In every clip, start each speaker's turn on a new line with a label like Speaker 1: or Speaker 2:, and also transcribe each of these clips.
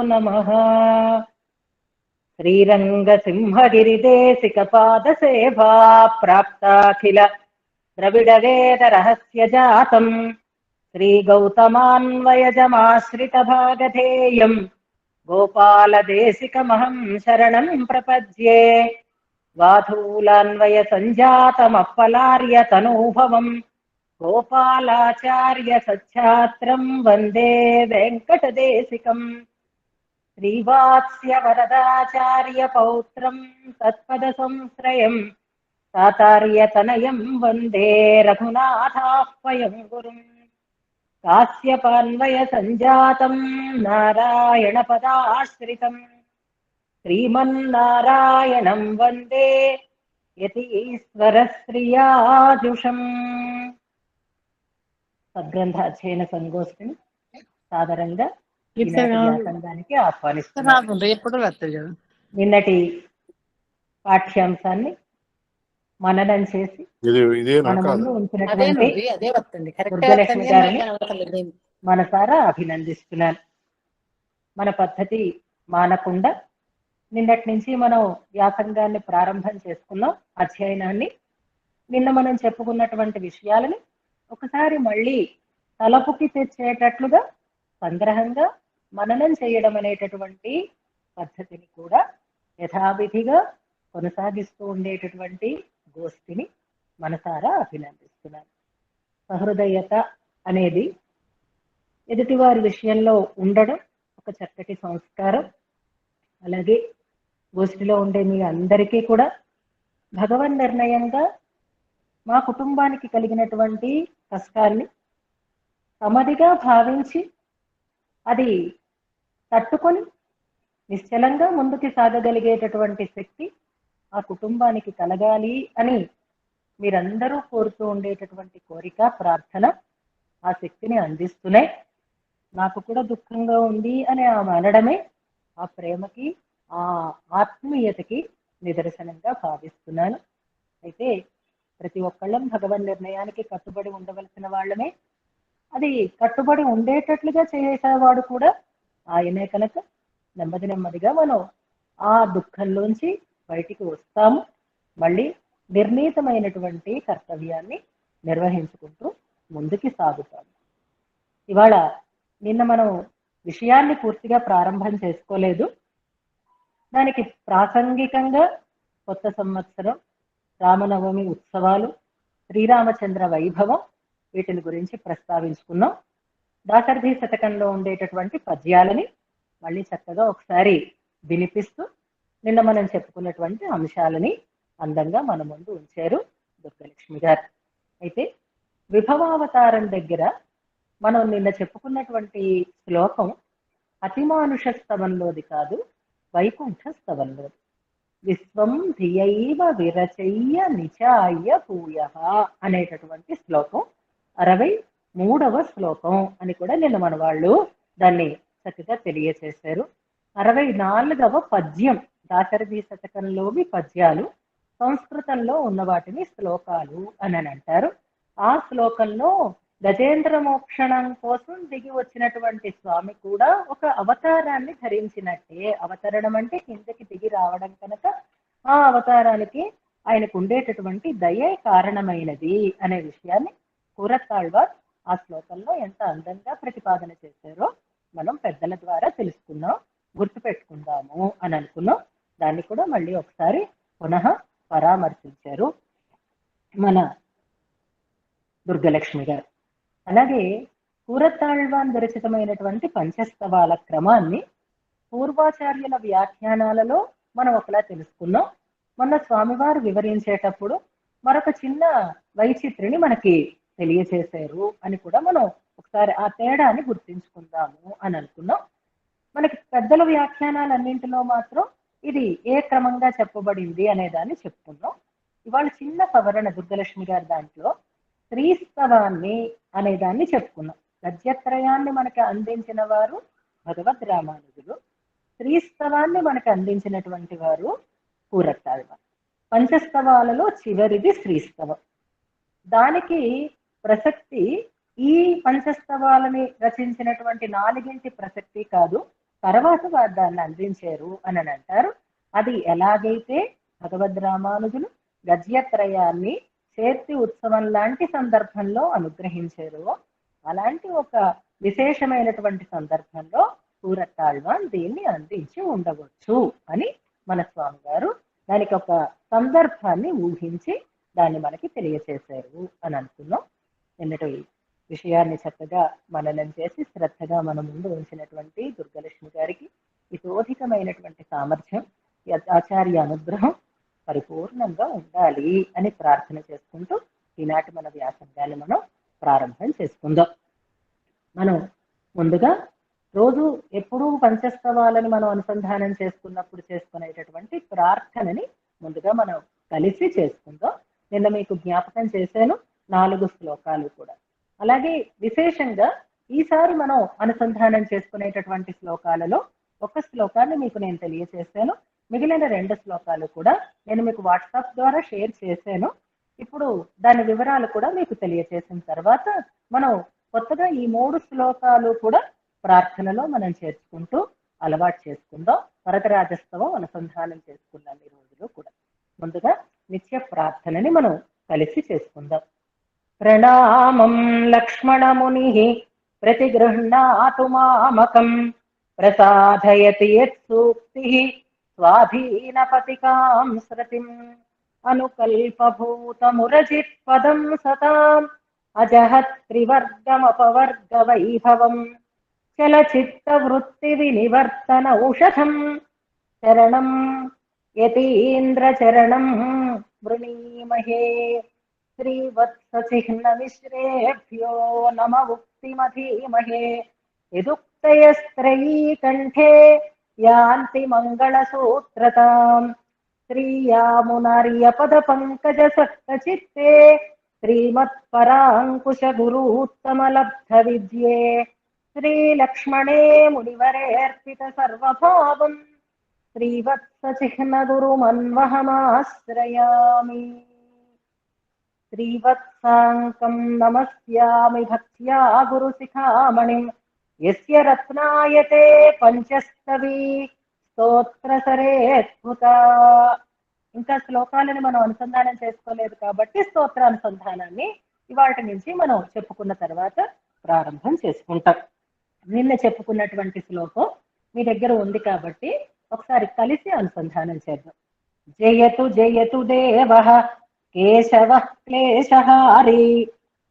Speaker 1: नमः। श्रीरङ्गसिंहगिरिदेशिकपादसेवा प्राप्ताखिल द्रविडवेदरहस्यजातम् श्रीगौतमान्वयजमाश्रितभागधेयम् गोपालदेशिकमहं शरणं प्रपद्ये। वाधूलान्वयसञ्जातमप्पलार्यतनूभवम् गोपालाचार्य सच्छात्रं वन्दे वेङ्कटदेशिकम्। श्रीवात्स्य वरदाचार्य पौत्रं तत्पदसंश्रयं तातार्यतनयं वन्दे रघुनाथाह्वयं गुरुम्। काश्यपान्वय सञ्जातं नारायणपदाश्रितं श्रीमन्नारायणं वन्दे यतीश्वरश्रियाजुषम्। సద్గ్రంథాధ్యయన సంగోష్ఠిని సాదరంగా ఈనాటి వ్యాసంగానికి ఆహ్వానిస్తున్నాను. నిన్నటి పాఠ్యాంశాన్ని మననం చేసి మన ముందు ఉంచినటువంటి దుర్గలక్ష్మి గారిని మనసారా అభినందిస్తున్నాను. మన పద్ధతి మానకుండా నిన్నటి నుంచి మనం వ్యాసంగాన్ని ప్రారంభం చేసుకున్నాం. అధ్యయనాన్ని నిన్న మనం చెప్పుకున్నటువంటి విషయాలని ఒకసారి మళ్ళీ తలపుకి తెచ్చేటట్లుగా సంగ్రహంగా మననం చేయడం అనేటటువంటి పద్ధతిని కూడా యథావిధిగా కొనసాగిస్తూ ఉండేటటువంటి గోష్ఠిని మనసారా అభినందిస్తున్నాను. సహృదయత అనేది ఎదుటివారి విషయంలో ఉండడం ఒక చక్కటి సంస్కారం. అలాగే గోష్ఠిలో ఉండే మీ అందరికీ కూడా భగవన్ నిర్ణయంగా మా కుటుంబానికి కలిగినటువంటి కష్టాన్ని సమధిగా భావించి అది తట్టుకొని నిశ్చలంగా ముందుకు సాగగలిగేటటువంటి శక్తి ఆ కుటుంబానికి కలగాలి అని మీరందరూ కోరుతూ ఉండేటటువంటి కోరిక, ప్రార్థన ఆ శక్తిని అందిస్తున్నాయి. నాకు కూడా దుఃఖంగా ఉంది అని ఆమె అనడమే ఆ ప్రేమకి, ఆ ఆత్మీయతకి నిదర్శనంగా భావిస్తున్నాను. అయితే ప్రతి ఒక్కళ్ళం భగవన్ నిర్ణయానికి కట్టుబడి ఉండవలసిన వాళ్ళమే. అది కట్టుబడి ఉండేటట్లుగా చేసేవాడు కూడా ఆయనే కనుక నెమ్మది నెమ్మదిగా మనం ఆ దుఃఖంలోంచి బయటికి వస్తాము. మళ్ళీ నిర్ణీతమైనటువంటి కర్తవ్యాన్ని నిర్వహించుకుంటూ ముందుకి సాగుతాము. ఇవాళ నిన్న మనం విషయాన్ని పూర్తిగా ప్రారంభం చేసుకోలేదు. దానికి ప్రాసంగికంగా కొత్త సంవత్సరం, రామనవమి ఉత్సవాలు, శ్రీరామచంద్ర వైభవం వీటిని గురించి ప్రస్తావించుకున్నాం. దాశరథి శతకంలో ఉండేటటువంటి పద్యాలని మళ్ళీ చక్కగా ఒకసారి వినిపిస్తూ నిన్న మనం చెప్పుకున్నటువంటి అంశాలని అందంగా మన ముందు ఉంచారు దుర్గలక్ష్మి గారు. అయితే విభవావతారం దగ్గర మనం నిన్న చెప్పుకున్నటువంటి శ్లోకం అతిమానుష స్తవంలోది కాదు, వైకుంఠ స్తవంలోది. విశ్వం ధియైవ విరచయ్య నిచాయ భూయః అనేటటువంటి శ్లోకం 63వ శ్లోకం అని కూడా నిన్న మన వాళ్ళు దాన్ని చక్కగా తెలియచేశారు. 64వ పద్యం దాశరథి శతకంలోని పద్యాలు, సంస్కృతంలో ఉన్న వాటిని శ్లోకాలు అని అంటారు. ఆ శ్లోకంలో గజేంద్ర మోక్షణం కోసం దిగి వచ్చినటువంటి స్వామి కూడా ఒక అవతారాన్ని ధరించినట్టే. అవతరణం అంటే కిందకి దిగి రావడం కనుక ఆ అవతారానికి ఆయనకు ఉండేటటువంటి దయే కారణమైనది అనే విషయాన్ని కూరతాళ్వార్ ఆ శ్లోకంలో ఎంత అందంగా ప్రతిపాదన చేశారో మనం పెద్దల ద్వారా తెలుసుకున్నాం, గుర్తుపెట్టుకుందాము అని అనుకున్నాం. దాన్ని కూడా మళ్ళీ ఒకసారి పునః పరామర్శించారు మన దుర్గలక్ష్మి గారు. అలాగే కూరతాళ్వాన్ విరచితమైనటువంటి పంచస్తవాల క్రమాన్ని పూర్వాచార్యుల వ్యాఖ్యానాలలో మనం ఒకలా తెలుసుకున్నాం. మొన్న స్వామివారు వివరించేటప్పుడు మరొక చిన్న వైచిత్రిని మనకి తెలియచేశారు అని కూడా మనం ఒకసారి ఆ తేడాన్ని గుర్తించుకుందాము అని అనుకున్నాం. మనకి పెద్దల వ్యాఖ్యానాలన్నింటిలో మాత్రం ఇది ఏ క్రమంగా చెప్పబడింది అనే దాన్ని చెప్పుకున్నాం. ఇవాళ చిన్న సవరణ దుర్గలక్ష్మి గారి దాంట్లో శ్రీస్తవాన్ని అనే దాన్ని చెప్పుకున్నాం. గద్యత్రయాన్ని మనకి అందించిన వారు భగవద్ రామానుజులు, శ్రీస్తవాన్ని మనకి అందించినటువంటి వారు కూరతాళ్వార్. పంచస్తవాలలో చివరిది శ్రీస్తవం. దానికి ప్రసక్తి ఈ పంచస్తవాలని రచించినటువంటి 4గింటి ప్రసక్తి కాదు. తర్వాత వారు దాన్ని అందించారు అని అంటారు. అది ఎలాగైతే భగవద్ రామానుజులు గద్యత్రయాన్ని చేర్తి ఉత్సవం లాంటి సందర్భంలో అనుగ్రహించారో, అలాంటి ఒక విశేషమైనటువంటి సందర్భంలో కూరతాళ్వాన్ దీన్ని అందించి ఉండవచ్చు అని మన స్వామి గారు దానికి ఒక సందర్భాన్ని ఊహించి దాన్ని మనకి తెలియచేశారు అని అనుకున్నాం. నిన్నటి విషయాన్ని చక్కగా మననం చేసి శ్రద్ధగా మన ముందు ఉంచినటువంటి దుర్గలక్ష్మి గారికి ఇతోధికమైనటువంటి సామర్థ్యం, ఆచార్య అనుగ్రహం పరిపూర్ణంగా ఉండాలి అని ప్రార్థన చేసుకుంటూ ఈనాటి మన వ్యాసంగాన్ని మనం ప్రారంభం చేసుకుందాం. మనం ముందుగా రోజు ఎప్పుడూ పంచస్తవాలని మనం అనుసంధానం చేసుకున్నప్పుడు చేసుకునేటటువంటి ప్రార్థనని ముందుగా మనం కలిసి చేసుకుందాం. నిన్న మీకు జ్ఞాపకం చేశాను 4 శ్లోకాలు కూడా. అలాగే విశేషంగా ఈసారి మనం అనుసంధానం చేసుకునేటటువంటి శ్లోకాలలో ఒక శ్లోకాన్ని మీకు నేను తెలియచేశాను. మిగిలిన 2 శ్లోకాలు కూడా నేను మీకు వాట్సాప్ ద్వారా షేర్ చేశాను. ఇప్పుడు దాని వివరాలు కూడా మీకు తెలియచేసిన తర్వాత మనం కొత్తగా ఈ 3 శ్లోకాలు కూడా ప్రార్థనలో మనం చేర్చుకుంటూ అలవాటు చేసుకుందాం. వరదరాజస్తవం అనుసంధానం చేసుకున్నాం ఈ రోజులో కూడా. ముందుగా నిత్య ప్రార్థనని మనం కలిసి చేసుకుందాం. ప్రణామం లక్ష్మణముని ప్రతిగృహ్ణాతు మామకం ప్రసాదయతి యత్సూక్తి స్వాధీనపతికాం శృతిం అనుకల్పభూతమురజిత్ పదం సతాం అజహత్ త్రివర్గమపవర్గ వైభవం చలచిత్తవృత్తి వినివర్తన ఔషధం చరణం యతీంద్రచరణం వృణీమహే. శ్రీవత్సచిహ్నమిశ్రేభ్యో నమ ఉక్తిమధీమహే. యదుక్తయస్త్రయీ కంఠే యాంతి మంగళసూత్రతాం. శ్రీయామునార్యపద పంకజ సక్తచిత్తే శ్రీమత్పరాంకుశ గురూత్తమలబ్ధ విద్యే. శ్రీలక్ష్మణే మునివరేర్పిత సర్వభావం శ్రీవత్సచిహ్న గురుమన్వహమాశ్రయామి. శ్రీవత్సాంకం నమస్యామి భక్త్యా గురుశిఖామణిం యస్య రత్నాయతే పంచస్తవీ స్తోత్రసరేత్భుత. ఇంకా శ్లోకాలను మనం అనుసంధానం చేసుకోలేదు కాబట్టి స్తోత్రానుసంధానాన్ని ఇవాటి నుంచి మనం చెప్పుకున్న తర్వాత ప్రారంభం చేసుకుంటాం. నిన్న చెప్పుకున్నటువంటి శ్లోకం మీ దగ్గర ఉంది కాబట్టి ఒకసారి కలిసి అనుసంధానం చేద్దాం. జయతు జయతు దేవః కేశవః క్లేశహారీ.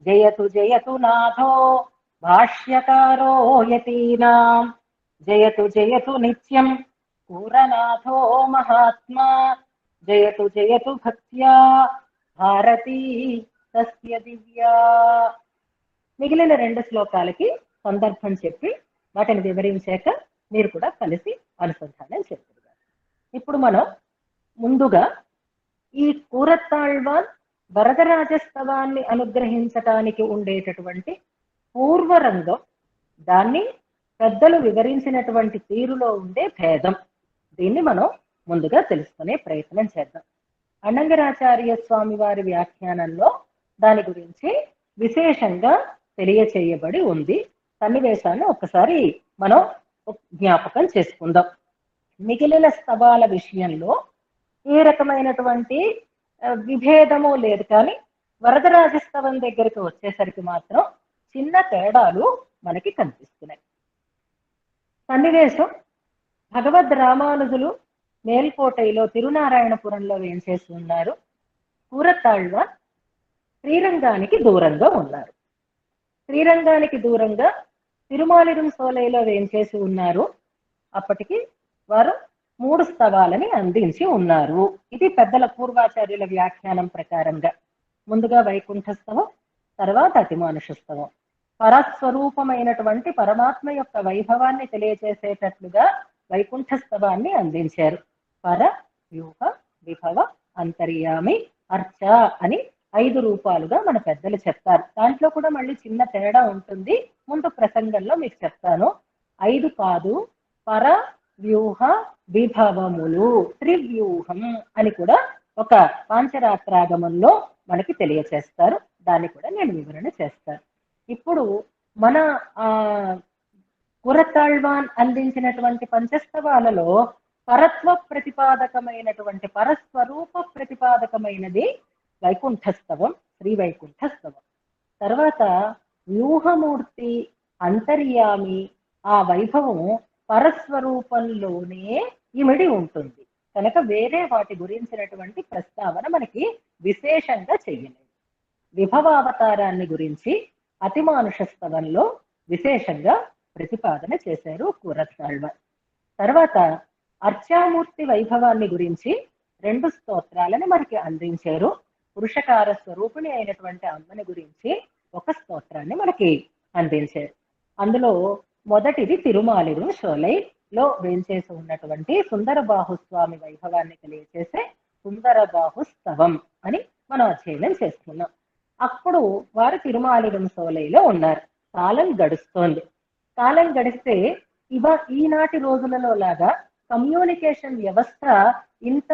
Speaker 1: జయతు జయతు నాథో భాష్యకారో యతీనాం. జయతు జయతు నిత్యం పూరనాథో మహాత్మా. జయతు జయతు భక్త్యా భారతీ తస్య దివ్యా. మిగిలిన 2 శ్లోకాలకి సందర్భం చెప్పి వాటిని వివరించాక మీరు కూడా కలిసి అనుసంధానం చేస్తారు. ఇప్పుడు మనం ముందుగా ఈ కూరతాళ్వాన్ వరదరాజస్తవాన్ని అనుగ్రహించటానికి ఉండేటటువంటి పూర్వరంగం, దాన్ని పెద్దలు వివరించినటువంటి తీరులో ఉండే భేదం, దీన్ని మనం ముందుగా తెలుసుకునే ప్రయత్నం చేద్దాం. అన్నంగరాచార్య స్వామి వారి వ్యాఖ్యానంలో దాని గురించి విశేషంగా తెలియచేయబడి ఉంది. సన్నివేశాన్ని ఒకసారి మనం జ్ఞాపకం చేసుకుందాం. మిగిలిన స్తవాల విషయంలో ఏ రకమైనటువంటి విభేదము లేదు, కానీ వరదరాజస్తవం దగ్గరికి వచ్చేసరికి మాత్రం చిన్న తేడాలు మనకి కనిపిస్తున్నాయి. సన్నివేశం భగవద్ రామానుజులు మేల్కోటైలో తిరునారాయణపురంలో వేంచేసి ఉన్నారు. కూరతాళ్వాన్ శ్రీరంగానికి దూరంగా ఉన్నారు. శ్రీరంగానికి దూరంగా తిరుమాలిరుం సోలైలో వేంచేసి ఉన్నారు. అప్పటికి వారు 3 స్తవాలని అందించి ఉన్నారు. ఇది పెద్దల పూర్వాచార్యుల వ్యాఖ్యానం ప్రకారంగా ముందుగా వైకుంఠస్తవం, తర్వాత అతిమానుషస్తవం. పరస్వరూపమైనటువంటి పరమాత్మ యొక్క వైభవాన్ని తెలియజేసేటట్లుగా వైకుంఠస్తవాన్ని అందించారు. పర, వ్యూహ, విభవ, అంతర్యామి, అర్చ అని 5 రూపాలుగా మన పెద్దలు చెప్తారు. దాంట్లో కూడా మళ్ళీ చిన్న తేడా ఉంటుంది, ముందు ప్రసంగంలో మీకు చెప్తాను. 5 కాదు, పర, వ్యూహ, విభవములు, త్రివ్యూహం అని కూడా ఒక పాంచరాత్రాగమంలో మనకి తెలియచేస్తారు. దాన్ని కూడా నేను వివరణ చేస్తాను. ఇప్పుడు మన కురతాళ్వాన్ అందించినటువంటి పంచస్తవాలలో పరత్వ ప్రతిపాదకమైనటువంటి పరస్వరూప ప్రతిపాదకమైనది వైకుంఠస్తవం, శ్రీ వైకుంఠస్తవం. తర్వాత వ్యూహమూర్తి, అంతర్యామి, ఆ వైభవం పరస్వరూపంలోనే ఇమిడి ఉంటుంది కనుక వేరే వాటి గురించినటువంటి ప్రస్తావన మనకి విశేషంగా చెయ్యలేదు. విభవావతారాన్ని గురించి అతిమానుష స్తవంలో విశేషంగా ప్రతిపాదన చేశారు కురతాళ్వాన్. తర్వాత అర్చామూర్తి వైభవాన్ని గురించి 2 స్తోత్రాలను మనకి అందించారు. పురుషకార స్వరూపిణి అయినటువంటి అమ్మని గురించి 1 స్తోత్రాన్ని మనకి అందించారు. అందులో మొదటిది తిరుమాలిరు షోలైలో వేంచేసి ఉన్నటువంటి సుందరబాహుస్వామి వైభవాన్ని తెలియచేసే సుందరబాహుస్తవం అని మనం అధ్యయనం చేస్తున్నాం. అప్పుడు వారు తిరుమాలిరం సోలైలో ఉన్నారు. కాలం గడుస్తోంది. కాలం గడిస్తే ఈనాటి రోజులలో లాగా కమ్యూనికేషన్ వ్యవస్థ ఇంత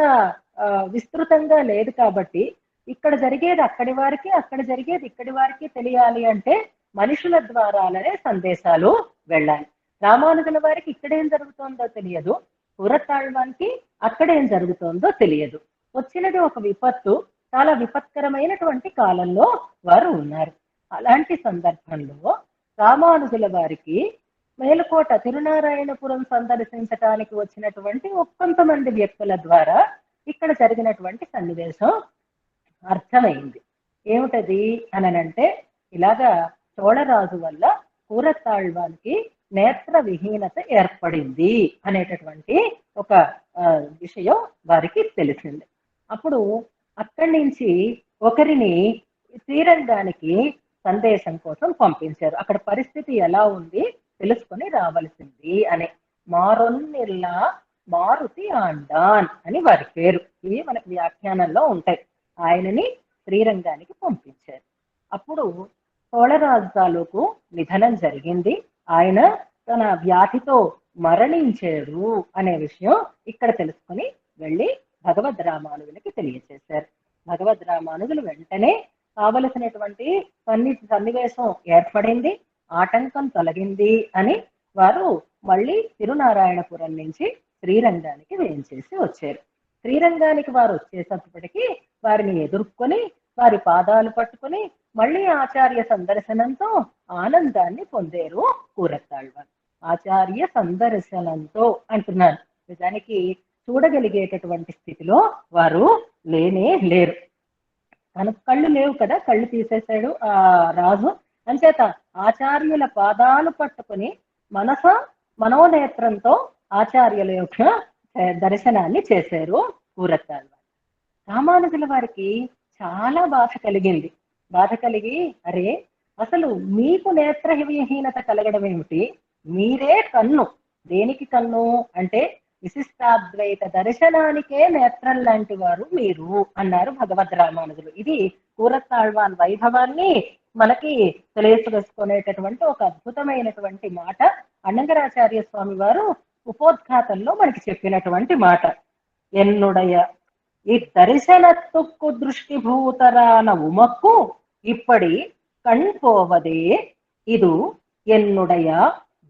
Speaker 1: విస్తృతంగా లేదు కాబట్టి ఇక్కడ జరిగేది అక్కడి వారికి, అక్కడ జరిగేది ఇక్కడి వారికి తెలియాలి అంటే మనుషుల ద్వారానే సందేశాలు వెళ్ళాలి. రామానుజుల వారికి ఇక్కడేం జరుగుతోందో తెలియదు, కురతాళ్వాన్కి అక్కడేం జరుగుతోందో తెలియదు. వచ్చినది ఒక విపత్తు, చాలా విపత్కరమైనటువంటి కాలంలో వారు ఉన్నారు. అలాంటి సందర్భంలో రామానుజుల వారికి మేలుకోట తిరునారాయణపురం సందర్శించడానికి వచ్చినటువంటి కొంతమంది వ్యక్తుల ద్వారా ఇక్కడ జరిగినటువంటి సన్నివేశం అర్థమైంది. ఏమిటది అనంటే, ఇలాగా చోళరాజు వల్ల కురతాళ్వాన్కి నేత్ర విహీనత ఏర్పడింది అనేటటువంటి ఒక విషయం వారికి తెలిసింది. అప్పుడు అక్కడి నుంచి ఒకరిని శ్రీరంగానికి సందేశం కోసం పంపించారు. అక్కడ పరిస్థితి ఎలా ఉంది తెలుసుకొని రావలసింది అని. మారొన్నిల్లా మారుతి ఆండాన్ అని వారి పేరు. ఇవి మనకి వ్యాఖ్యానంలో ఉంటాయి. ఆయనని శ్రీరంగానికి పంపించారు. అప్పుడు చోళరాజు తాలూకు నిధనం జరిగింది. ఆయన తన వ్యాధితో మరణించారు అనే విషయం ఇక్కడ తెలుసుకొని వెళ్ళి భగవద్ రామానుజులకి తెలియచేశారు. భగవద్ రామానుజులు వెంటనే కావలసినటువంటి సన్నివేశం ఏర్పడింది, ఆటంకం తొలగింది అని వారు మళ్ళీ తిరునారాయణపురం నుంచి శ్రీరంగానికి వేయించేసి వచ్చారు. శ్రీరంగానికి వారు వచ్చేటప్పటికీ వారిని ఎదుర్కొని వారి పాదాలు పట్టుకుని మళ్ళీ ఆచార్య సందర్శనంతో ఆనందాన్ని పొందారు కురతాళ్వాన్. ఆచార్య సందర్శనంతో అంటున్నాను, నిజానికి చూడగలిగేటటువంటి స్థితిలో వారు లేనే లేరు. తనకు కళ్ళు లేవు కదా, కళ్ళు తీసేశాడు ఆ రాజు. అంచేత ఆచార్యుల పాదాలు పట్టుకుని మనోనేత్రంతో ఆచార్యుల యొక్క దర్శనాన్ని చేశారు కురతాళ్వాన్. రామానుజుల వారికి చాలా బాధ కలిగింది. బాధ కలిగి, అరే అసలు మీకు నేత్ర విహీనత కలగడం ఏమిటి? మీరే కన్ను. దేనికి కన్ను అంటే విశిష్టాద్వైత దర్శనానికే నేత్రం లాంటి వారు మీరు అన్నారు భగవద్ రామానుజులు. ఇది కురతాళ్వాన్ వైభవాన్ని మనకి తెలియచేసుకునేటటువంటి ఒక అద్భుతమైనటువంటి మాట. అన్నగరాచార్య స్వామి వారు ఉపోద్ఘాతంలో మనకి చెప్పినటువంటి మాట. ఎన్నుడయ ఈ దర్శనత్తుక్కు దృష్టిభూతరాన ఉమక్కు ఇప్పటి కణ్పోవదే ఇది ఎన్నుడయ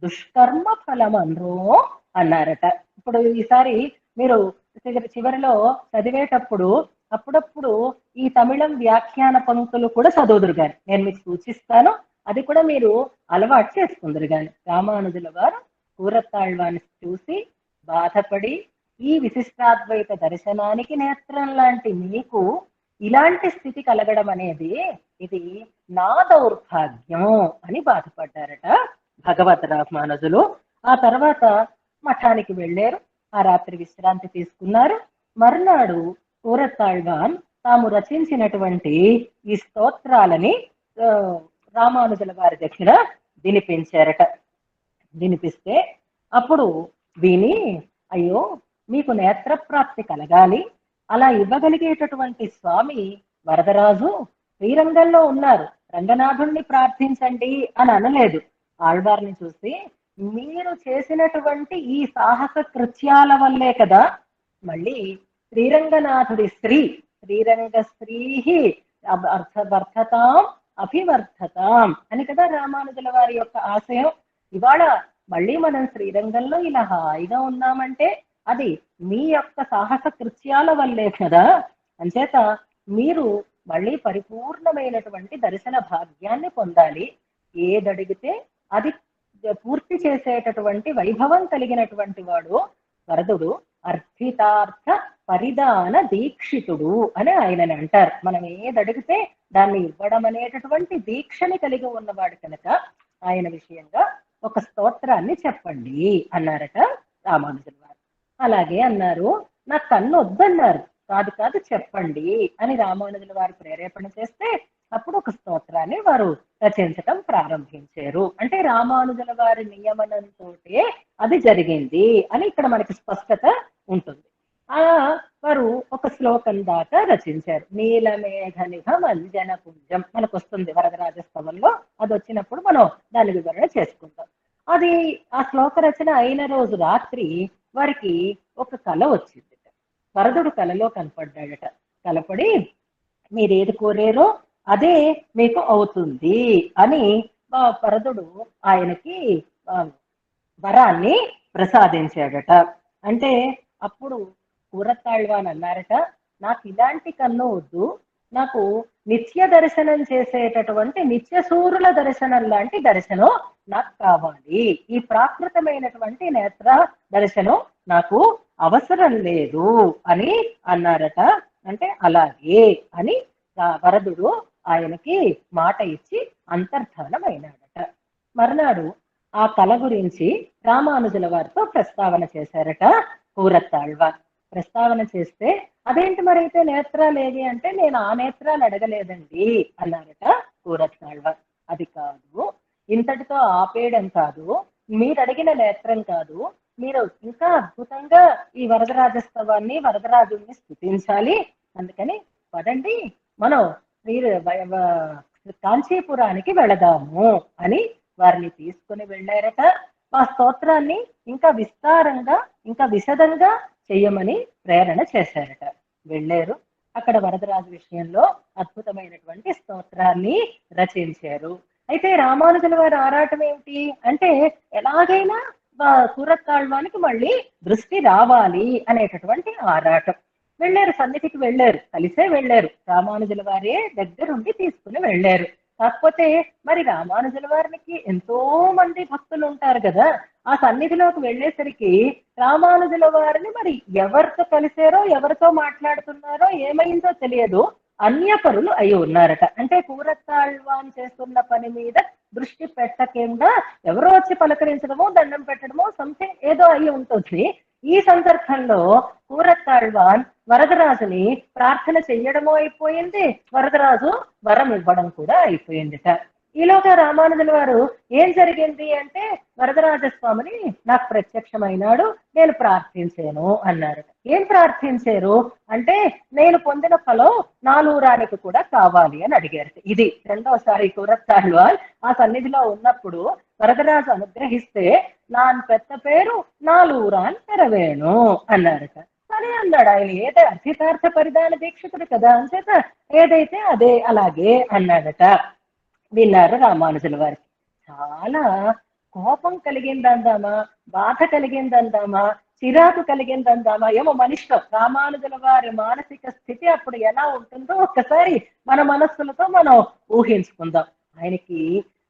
Speaker 1: దుష్కర్మ ఫలమన్రో అన్నారట. ఇప్పుడు ఈసారి మీరు చివరిలో చదివేటప్పుడు అప్పుడప్పుడు ఈ తమిళం వ్యాఖ్యాన పంక్తులు కూడా చదువుదురు గాని, నేను మీకు సూచిస్తాను, అది కూడా మీరు అలవాటు చేసుకుందరు గాని. రామానుజుల వారు కురతాళ్వాన్ని చూసి బాధపడి, ఈ విశిష్టాద్వైత దర్శనానికి నేత్రం లాంటి మీకు ఇలాంటి స్థితి కలగడం అనేది ఇది నా దౌర్భాగ్యం అని బాధపడ్డారట భగవద్ రామానుజులు. ఆ తర్వాత మఠానికి వెళ్ళారు. ఆ రాత్రి విశ్రాంతి తీసుకున్నారు. మర్నాడు కురతాళ్వాన్ తాము రచించినటువంటి ఈ స్తోత్రాలని రామానుజుల వారి దగ్గర వినిపించారట. వినిపిస్తే అప్పుడు విని, అయ్యో మీకు నేత్రప్రాప్తి కలగాలి, అలా ఇవ్వగలిగేటటువంటి స్వామి వరదరాజు శ్రీరంగంలో ఉన్నారు, రంగనాథుణ్ణి ప్రార్థించండి అని అనలేదు. ఆళ్వార్ని చూసి, మీరు చేసినటువంటి ఈ సాహస కృత్యాల వల్లే కదా మళ్ళీ శ్రీరంగనాథుడి శ్రీరంగ స్త్రీ అర్థవర్ధతాం అభివర్ధతాం అని కదా రామానుజుల వారి యొక్క ఆశయం. ఇవాళ మళ్ళీ మనం శ్రీరంగంలో ఇలా హాయిగా ఉన్నామంటే అది మీ యొక్క సాహస కృత్యాల వల్లే కదా. అంచేత మీరు మళ్ళీ పరిపూర్ణమైనటువంటి దర్శన భాగ్యాన్ని పొందాలి. ఏదడిగితే అది పూర్తి చేసేటటువంటి వైభవం కలిగినటువంటి వాడు వరదుడు. అర్థితార్థ పరిధాన దీక్షితుడు అని ఆయనని అంటారు. మనం ఏదడిగితే దాన్ని ఇవ్వడం అనేటటువంటి దీక్షని కలిగి ఉన్నవాడు కనుక ఆయన విషయంగా ఒక స్తోత్రాన్ని చెప్పండి అన్నారట రామానుజుల వారు. అలాగే అన్నారు. నా కన్ను వద్దన్నారు. కాదు కాదు చెప్పండి అని రామానుజుల వారు ప్రేరేపణ చేస్తే అప్పుడు ఒక స్తోత్రాన్ని వారు రచించటం ప్రారంభించారు. అంటే రామానుజుల వారి నియమనంతో అది జరిగింది అని ఇక్కడ మనకి స్పష్టత ఉంటుంది. ఆ వారు ఒక శ్లోకం దాకా రచించారు. నీలమేఘ నిఘ మంజన పుంజం మనకు వస్తుంది వరదరాజస్తవంలో. అది వచ్చినప్పుడు మనం దాని వివరణ చేసుకుంటాం. అది ఆ శ్లోక రచన అయిన రోజు రాత్రి వారికి ఒక కళ వచ్చింది. వరదుడు కళలో కనపడ్డాడట. కలపడి మీరేది కోరేరో అదే మీకు అవుతుంది అని వరదుడు ఆయనకి వరాన్ని ప్రసాదించాడట. అంటే అప్పుడు కూరతాళ్వాన్ అన్నారట, నాకు ఇలాంటి కన్ను వద్దు, నాకు నిత్య దర్శనం చేసేటటువంటి నిత్య సూర్యుల దర్శనం లాంటి దర్శనం నాకు కావాలి. ఈ ప్రాకృతమైనటువంటి నేత్ర దర్శనం నాకు అవసరం లేదు అని అన్నారట. అంటే అలాగే అని వరదుడు ఆయనకి మాట ఇచ్చి అంతర్ధానమైనాడట. మర్నాడు ఆ కళ గురించి రామానుజుల వారితో ప్రస్తావన చేశారట కూరతాళ్వాన్. ప్రస్తావన చేస్తే అదేంటి మరైతే నేత్రాలు ఏవి అంటే నేను ఆ నేత్రాలు అడగలేదండి అన్నారట కూరతాళ్వాన్. అది కాదు, ఇంతటితో ఆపేయడం కాదు, మీరు అడిగిన నేత్రం కాదు, మీరు ఇంకా అద్భుతంగా ఈ వరదరాజస్తవాన్ని వరదరాజుని స్తుతించాలి. అందుకని పదండి మనం మీరు కాంచీపురానికి వెళదాము అని వారిని తీసుకుని వెళ్ళారట. ఆ స్తోత్రాన్ని ఇంకా విస్తారంగా ఇంకా విశదంగా చెయ్యమని ప్రేరణ చేశారట. వెళ్ళారు. అక్కడ వరదరాజు విషయంలో అద్భుతమైనటువంటి స్తోత్రాన్ని రచించారు. అయితే రామానుజుల వారి ఆరాటం ఏమిటి అంటే ఎలాగైనా కూరతాళ్వానికి మళ్ళీ దృష్టి రావాలి అనేటటువంటి ఆరాటం. వెళ్ళారు, సన్నిధికి వెళ్ళారు, కలిసే వెళ్ళారు. రామానుజుల వారే దగ్గరుండి తీసుకుని వెళ్ళారు. కాకపోతే మరి రామానుజుల వారికి ఎంతో మంది భక్తులు ఉంటారు కదా. ఆ సన్నిధిలోకి వెళ్ళేసరికి రామానుజుల వారిని మరి ఎవరితో కలిసారో ఎవరితో మాట్లాడుతున్నారో ఏమైందో తెలియదు, అన్యపరులు అయి ఉన్నారట. అంటే కూరతాళ్వాన్ చేస్తున్న పని మీద దృష్టి పెట్టకుండా ఎవరో వచ్చి పలకరించడమో దండం పెట్టడమో సంథింగ్ ఏదో అయి ఉంటుంది. ఈ సందర్భంలో కూరతాళ్వాన్ వరదరాజుని ప్రార్థన చెయ్యడమో అయిపోయింది, వరదరాజు వరం ఇవ్వడం కూడా అయిపోయిందిట. ఈలోగా రామానుజుల వారు ఏం జరిగింది అంటే వరదరాజస్వామిని నాకు ప్రత్యక్షమైనాడు, నేను ప్రార్థించాను అన్నారు. ఏం ప్రార్థించారు అంటే నేను పొందిన ఫలం నాలూరానికి కూడా కావాలి అని అడిగారు. ఇది రెండోసారి కూరతాళ్వాన్ ఆ సన్నిధిలో ఉన్నప్పుడు వరదరాజు అనుగ్రహిస్తే నాన్ పెద్ద పేరు నాలూరాన్ తెరవేణు అన్నారట. సరే అన్నాడు ఆయన. ఏదో అర్థితార్థ పరిధాన దీక్షితుడు కదా అంచేత ఏదైతే అదే అలాగే అన్నాడట. విన్నారు రామానుజుల వారికి. చాలా కోపం కలిగిందందామా, బాధ కలిగిందందామా, చిరాకు కలిగిందందామా ఏమో మనిషితో. రామానుజుల వారి మానసిక స్థితి అప్పుడు ఎలా ఉంటుందో ఒక్కసారి మన మనస్సులతో మనం ఊహించుకుందాం. ఆయనకి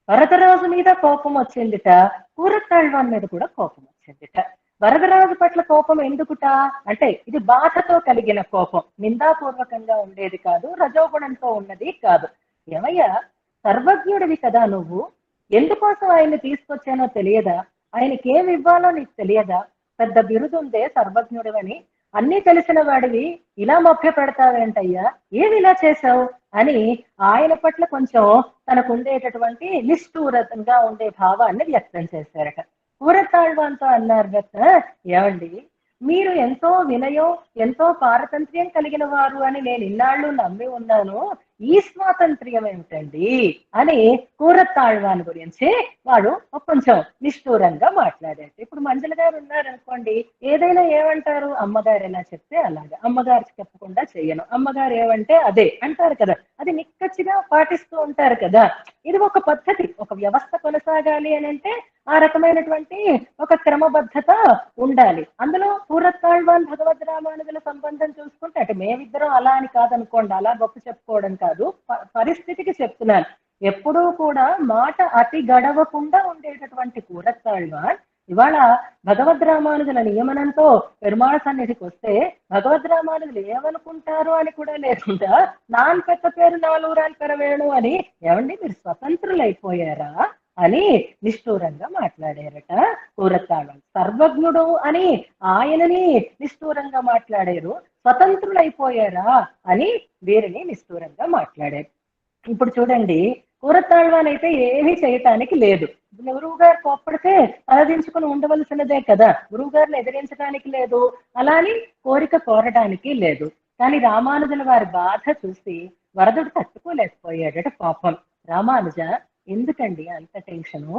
Speaker 1: వరదరాజు మీద కోపం వచ్చిందిట, కూరతాళ్వాన్ మీద కూడా కోపం వచ్చిందిట. వరదరాజు పట్ల కోపం ఎందుకుట అంటే ఇది బాధతో కలిగిన కోపం, నిందాపూర్వకంగా ఉండేది కాదు, రజోగుణంతో ఉన్నది కాదు. ఏమయ్యా సర్వజ్ఞుడివి కదా నువ్వు, ఎందుకోసం ఆయన్ని తీసుకొచ్చానో తెలియదా, ఆయనకి ఏమి ఇవ్వాలో నీకు తెలియదా, పెద్ద బిరుదుందే సర్వజ్ఞుడివని, అన్ని తెలిసిన వాడివి ఇలా మభ్య పెడతావేంటయ్యా, ఏమి ఇలా చేశావు అని ఆయన పట్ల కొంచెం తనకు ఉండేటటువంటి నిష్ఠూరంగా ఉండే భావాన్ని వ్యక్తం చేశారట. కూరతాళ్వాన్తో అన్నారు గత, ఏమండి మీరు ఎంతో వినయం ఎంతో పారతంత్ర్యం కలిగిన వారు అని నేను ఇన్నాళ్ళు నమ్మి ఉన్నాను, ఈ స్వాతంత్ర్యం ఏమిటండి అని కూరత్తాళ్వాన్ గురించి వాడు కొంచెం నిష్ఠూరంగా మాట్లాడాడు. ఇప్పుడు మంజుల గారు ఉన్నారనుకోండి, ఏదైనా ఏమంటారు, అమ్మగారు ఎలా చెప్తే అలాగా, అమ్మగారు చెప్పకుండా చెయ్యను, అమ్మగారు ఏమంటే అదే అంటారు కదా, అది నిక్కచ్చిగా పాటిస్తూ ఉంటారు కదా. ఇది ఒక పద్ధతి, ఒక వ్యవస్థ కొనసాగాలి అని అంటే ఆ రకమైనటువంటి ఒక క్రమబద్ధత ఉండాలి. అందులో కూరత్తాళ్వాన్ భగవద్ రామానుజుల సంబంధం చూసుకుంటే, అటు మేమిద్దరం అలా అని కాదనుకోండి, అలా గొప్ప చెప్పుకోవడం కాదు, పరిస్థితికి చెప్తున్నాను. ఎప్పుడూ కూడా మాట అతి గడవకుండా ఉండేటటువంటి కూరత్తాళ్వాన్ ఇవాళ భగవద్ రామానుజుల నియమనంతో పెరుమాళ సన్నిధికి వస్తే భగవద్ రామానుజులు ఏమనుకుంటారు అని కూడా లేకుండా నాన్ పెద్ద పేరు నాలూరాన్ పెరవేణు అని, ఏమండి మీరు స్వతంత్రులైపోయారా అని నిష్ఠూరంగా మాట్లాడారట కూరత్తాళ్వాన్. సర్వజ్ఞుడు అని ఆయనని నిష్ఠూరంగా మాట్లాడారు, స్వతంత్రులైపోయారా అని వీరిని నిష్ఠూరంగా మాట్లాడారు. ఇప్పుడు చూడండి, కూరత్తాళ్వాన్ అయితే ఏమీ చేయటానికి లేదు. గురువు గారు కోప్పడితే తలదించుకుని ఉండవలసినదే కదా, గురువు గారిని ఎదిరించడానికి లేదు, అలాని కోరిక కోరడానికి లేదు. కానీ రామానుజుల వారి బాధ చూసి వరదుడు తట్టుకోలేకపోయాడట పాపం. రామానుజ, ఎందుకండి అంత టెన్షను,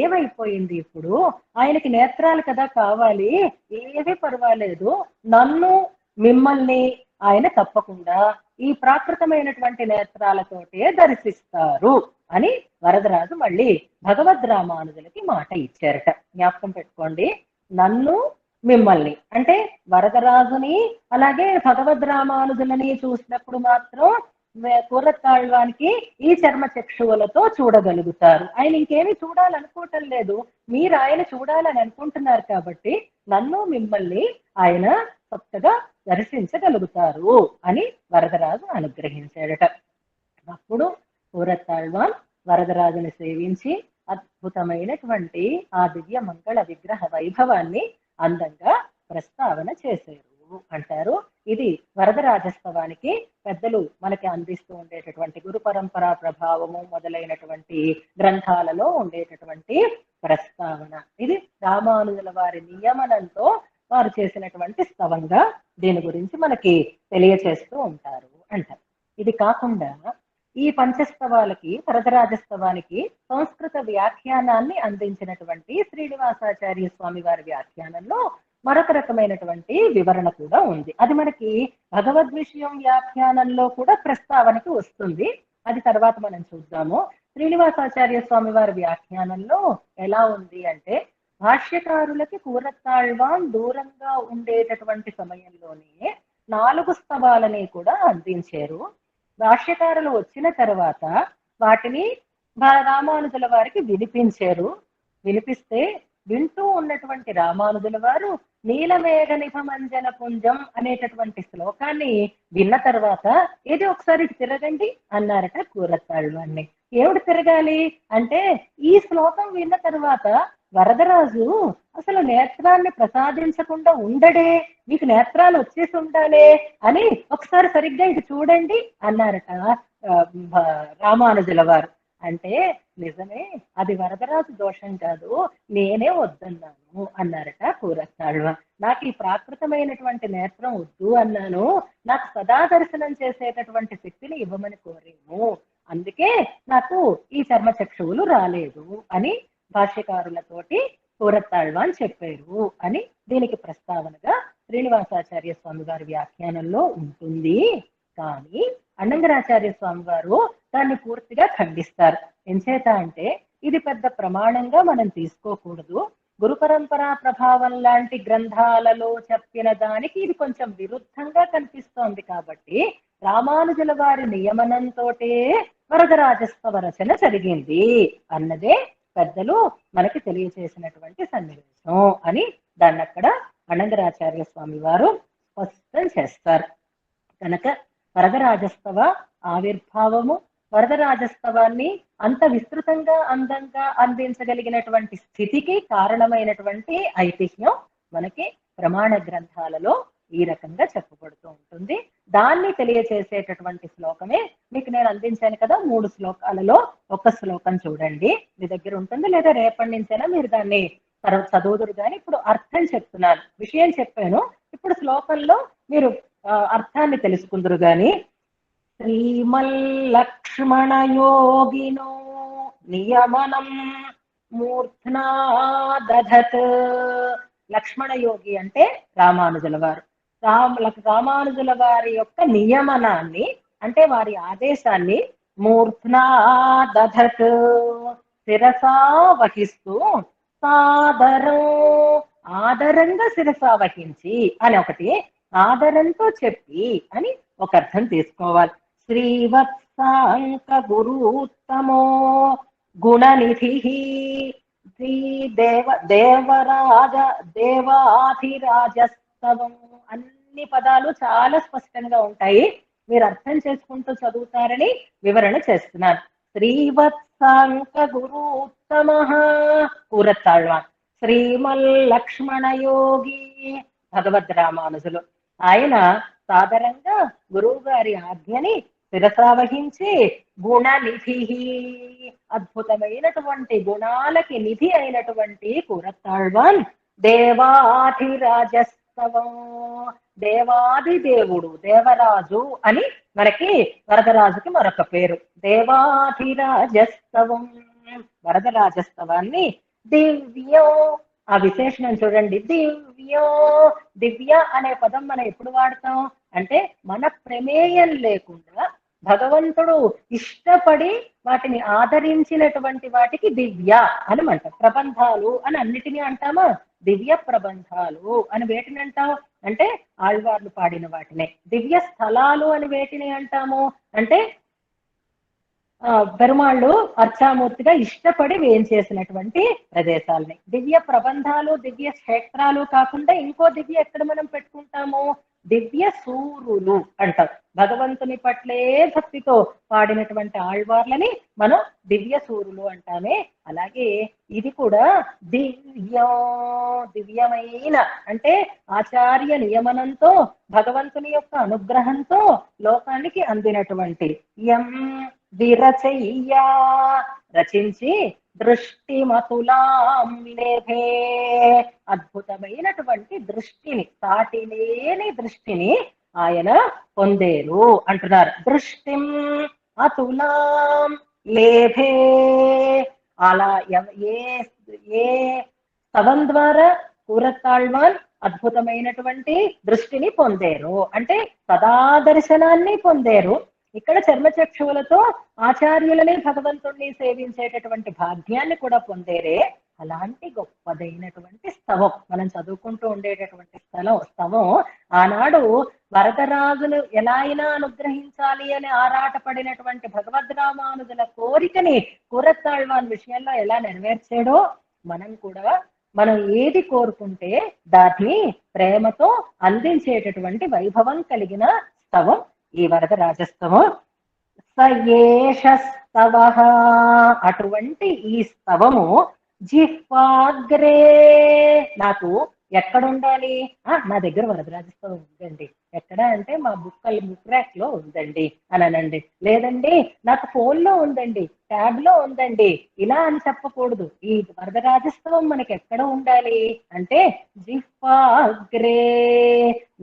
Speaker 1: ఏమైపోయింది ఇప్పుడు, ఆయనకి నేత్రాలు కదా కావాలి, ఏమీ పర్వాలేదు, నన్ను మిమ్మల్ని ఆయన తప్పకుండా ఈ ప్రాకృతమైనటువంటి నేత్రాలతోటే దర్శిస్తారు అని వరదరాజు మళ్ళీ భగవద్ రామానుజులకి మాట ఇచ్చారట. జ్ఞాపకం పెట్టుకోండి, నన్ను మిమ్మల్ని అంటే వరదరాజుని అలాగే భగవద్ రామానుజులని చూసినప్పుడు మాత్రం కూరత్తాళ్వానికి ఈ చర్మ చక్షువులతో చూడగలుగుతారు. ఆయన ఇంకేమీ చూడాలనుకోవటం లేదు, మీరు ఆయన చూడాలని అనుకుంటున్నారు కాబట్టి నన్ను మిమ్మల్ని ఆయన కొత్తగా దర్శించగలుగుతారు అని వరదరాజు అనుగ్రహించాడట. అప్పుడు కూరత్తాళ్వాన్ వరదరాజుని సేవించి అద్భుతమైనటువంటి ఆ దివ్య మంగళ విగ్రహ వైభవాన్ని అందంగా ప్రస్తావన చేశారు అంటారు. ఇది వరదరాజస్తవానికి పెద్దలు మనకి అందిస్తూ ఉండేటటువంటి గురు పరంపరా ప్రభావము మొదలైనటువంటి గ్రంథాలలో ఉండేటటువంటి ప్రస్తావన. ఇది రామానుజుల వారి నియమనంతో వారు చేసినటువంటి స్తవంగా దీని గురించి మనకి తెలియచేస్తూ ఉంటారు అంటారు. ఇది కాకుండా ఈ పంచస్తవాలకి వరదరాజస్తవానికి సంస్కృత వ్యాఖ్యానాన్ని అందించినటువంటి శ్రీనివాసాచార్య స్వామి వారి వ్యాఖ్యానంలో మరొక రకమైనటువంటి వివరణ కూడా ఉంది. అది మనకి భగవద్ విషయం వ్యాఖ్యానంలో కూడా ప్రస్తావనకి వస్తుంది, అది తర్వాత మనం చూద్దాము. శ్రీనివాసాచార్య స్వామి వారి వ్యాఖ్యానంలో ఎలా ఉంది అంటే, భాష్యకారులకి కూరత్తాళ్వాన్ దూరంగా ఉండేటటువంటి సమయంలోనే 4 స్తవాలని కూడా అందించారు. భాష్యకారులు వచ్చిన తర్వాత వాటిని రామానుజుల వారికి వినిపించారు. వినిపిస్తే వింటూ ఉన్నటువంటి రామానుజుల వారు నీలమేఘ నిభమంజన పుంజం అనేటటువంటి శ్లోకాన్ని విన్న తర్వాత, ఏది ఒకసారి తిరగండి అన్నారట కూరత్తాళ్వాన్ని. ఏమిటి తిరగాలి అంటే, ఈ శ్లోకం విన్న తర్వాత వరదరాజు అసలు నేత్రాన్ని ప్రసాదించకుండా ఉండడే, మీకు నేత్రాలు వచ్చేసి ఉండాలే అని ఒకసారి సరిగ్గా ఇది చూడండి అన్నారట రామానుజుల వారు. అంటే నిజమే, అది వరదరాజు దోషం కాదు, నేనే వద్దన్నాను అన్నారట కూరత్తాళ్వాన్. నాకు ఈ ప్రాకృతమైనటువంటి నేత్రం వద్దు అన్నాను, నాకు సదా దర్శనం చేసేటటువంటి శక్తిని ఇవ్వమని కోరేము, అందుకే నాకు ఈ చర్మ చక్షువులు రాలేదు అని భాష్యకారులతోటి కూరత్తాళ్వాన్ చెప్పారు అని దీనికి ప్రస్తావనగా శ్రీనివాసాచార్య స్వామి వారి వ్యాఖ్యానంలో ఉంటుంది. కానీ అన్నంగరాచార్య స్వామి వారు దాన్ని పూర్తిగా ఖండిస్తారు. ఎంచేత అంటే, ఇది పెద్ద ప్రమాణంగా మనం తీసుకోకూడదు, గురు పరంపరా ప్రభావం లాంటి గ్రంథాలలో చెప్పిన దానికి ఇది కొంచెం విరుద్ధంగా కనిపిస్తోంది కాబట్టి రామానుజుల వారి నియమనంతోటే వరదరాజస్తవ రచన జరిగింది అన్నదే పెద్దలు మనకి తెలియచేసినటువంటి సన్నివేశం అని దాన్ని అక్కడ అనంగరాచార్య స్వామి వారు స్పష్టం చేస్తారు. కనుక వరదరాజస్తవ ఆవిర్భావము, వరదరాజస్తవాన్ని అంత విస్తృతంగా అందంగా అందించగలిగినటువంటి స్థితికి కారణమైనటువంటి ఐతిహ్యం మనకి ప్రమాణ గ్రంథాలలో ఈ రకంగా చెప్పబడుతూ ఉంటుంది. దాన్ని తెలియచేసేటటువంటి శ్లోకమే మీకు నేను అందించాను కదా, 3 శ్లోకాలలో ఒక శ్లోకం చూడండి, మీ దగ్గర ఉంటుంది, లేదా రేపటి నుంచైనా మీరు దాన్ని తర్వాత చదువుదురు కానీ ఇప్పుడు అర్థం చెప్తున్నాను, విషయం చెప్పాను, ఇప్పుడు శ్లోకంలో మీరు అర్థాన్ని తెలుసుకుందరు గాని. శ్రీమల్లక్ష్మణయోగినో నియమనం మూర్ధ్నా దధత్. లక్ష్మణ యోగి అంటే రామానుజుల వారు. రామానుజుల వారి యొక్క నియమనాన్ని అంటే వారి ఆదేశాన్ని మూర్ధ్నా దధత్ శిరసా వహిస్తూ సాదరం ఆదరంగా శిరసా వహించి అని ఒకటి, ఆదరంతో చెప్పి అని ఒక అర్థం తీసుకోవాలి. శ్రీవత్సాంక గురుత్తమో గుణనిధి శ్రీ దేవాధిరాజస్తవం. అన్ని పదాలు చాలా స్పష్టంగా ఉంటాయి, మీరు అర్థం చేసుకుంటూ చదువుతారని వివరణ చేస్తున్నారు. శ్రీవత్సాంక గురు ఉత్తమ కూరత్తాళ్వాన్, శ్రీమల్లక్ష్మణ యోగి భగవద్ రామానుజులు. ఆయన సాదరంగా గురువు గారి ఆజ్ఞని శిరసావహించి గుణనిధి అద్భుతమైనటువంటి గుణాలకి నిధి అయినటువంటి కూరత్తాళ్వాన్ దేవాధిరాజస్తవం దేవాది దేవుడు దేవరాజు అని మనకి వరదరాజుకి మరొక పేరు. దేవాధిరాజస్తవం వరదరాజస్తవాన్ని దివ్యం ఆ విశేషణం చూడండి. దివ్యో దివ్య అనే పదం మనం ఎప్పుడు వాడతాం అంటే మన ప్రమేయం లేకుండా భగవంతుడు ఇష్టపడి వాటిని ఆదరించినటువంటి వాటికి దివ్య అని అంటాం. ప్రబంధాలు అని అన్నిటినీ అంటామా, దివ్య ప్రబంధాలు అని వేటిని అంటాం అంటే ఆళ్వార్లు పాడిన వాటినే. దివ్య స్థలాలు అని వేటిని అంటాము అంటే పెరుమాళ్ళు అర్చామూర్తిగా ఇష్టపడి వేయించేసినటువంటి ప్రదేశాలని. దివ్య ప్రబంధాలు దివ్య క్షేత్రాలు కాకుండా ఇంకో దివ్య ఎక్కడ మనం పెట్టుకుంటాము, దివ్య సూరులు అంటాం. భగవంతుని పట్లే భక్తితో పాడినటువంటి ఆళ్వార్లని మనం దివ్య సూరులు అంటామే. అలాగే ఇది కూడా దివ్యమైన అంటే ఆచార్య నియమనంతో భగవంతుని యొక్క అనుగ్రహంతో లోకానికి అందినటువంటి యం విరచయ్యా రచించి దృష్టిమతులాం లేభే అద్భుతమైనటువంటి దృష్టిని సాటి లేని దృష్టిని ఆయన పొందేరు అంటున్నారు. దృష్టిం అతులాం లేభే అలా ఏ స్తవం ద్వారా కూరత్తాళ్వాన్ అద్భుతమైనటువంటి దృష్టిని పొందేరు అంటే సదా దర్శనాన్ని పొందేరు. ఇక్కడ చర్మచక్షువులతో ఆచార్యులని భగవంతుణ్ణి సేవించేటటువంటి భాగ్యాన్ని కూడా పొందేరే. అలాంటి గొప్పదైనటువంటి స్తవం మనం చదువుకుంటూ ఉండేటటువంటి స్తవం ఆనాడు వరదరాజులు ఎలా అయినా అనుగ్రహించాలి అని ఆరాటపడినటువంటి భగవద్ రామానుజుల కోరికని కూరత్తాళ్వాన్ విషయంలో ఎలా నెరవేర్చాడో మనం కూడా మనం ఏది కోరుకుంటే దాన్ని ప్రేమతో అందించేటటువంటి వైభవం కలిగిన స్తవం ఈ వరదరాజస్తవం. సయేషస్తవ అటువంటి ఈ స్తవము జిహ్వాగ్రే నాకు ఎక్కడ ఉండాలి, నా దగ్గర వరదరాజస్తవం ఉందండి, ఎక్కడ అంటే మా బుక్ ర్యాక్ లో ఉందండి అని అనండి. లేదండి నాకు ఫోన్ లో ఉందండి, ట్యాబ్ లో ఉందండి, ఇలా అని చెప్పకూడదు. ఈ వరదరాజస్తవం మనకి ఎక్కడ ఉండాలి అంటే జిహ్వాగ్రే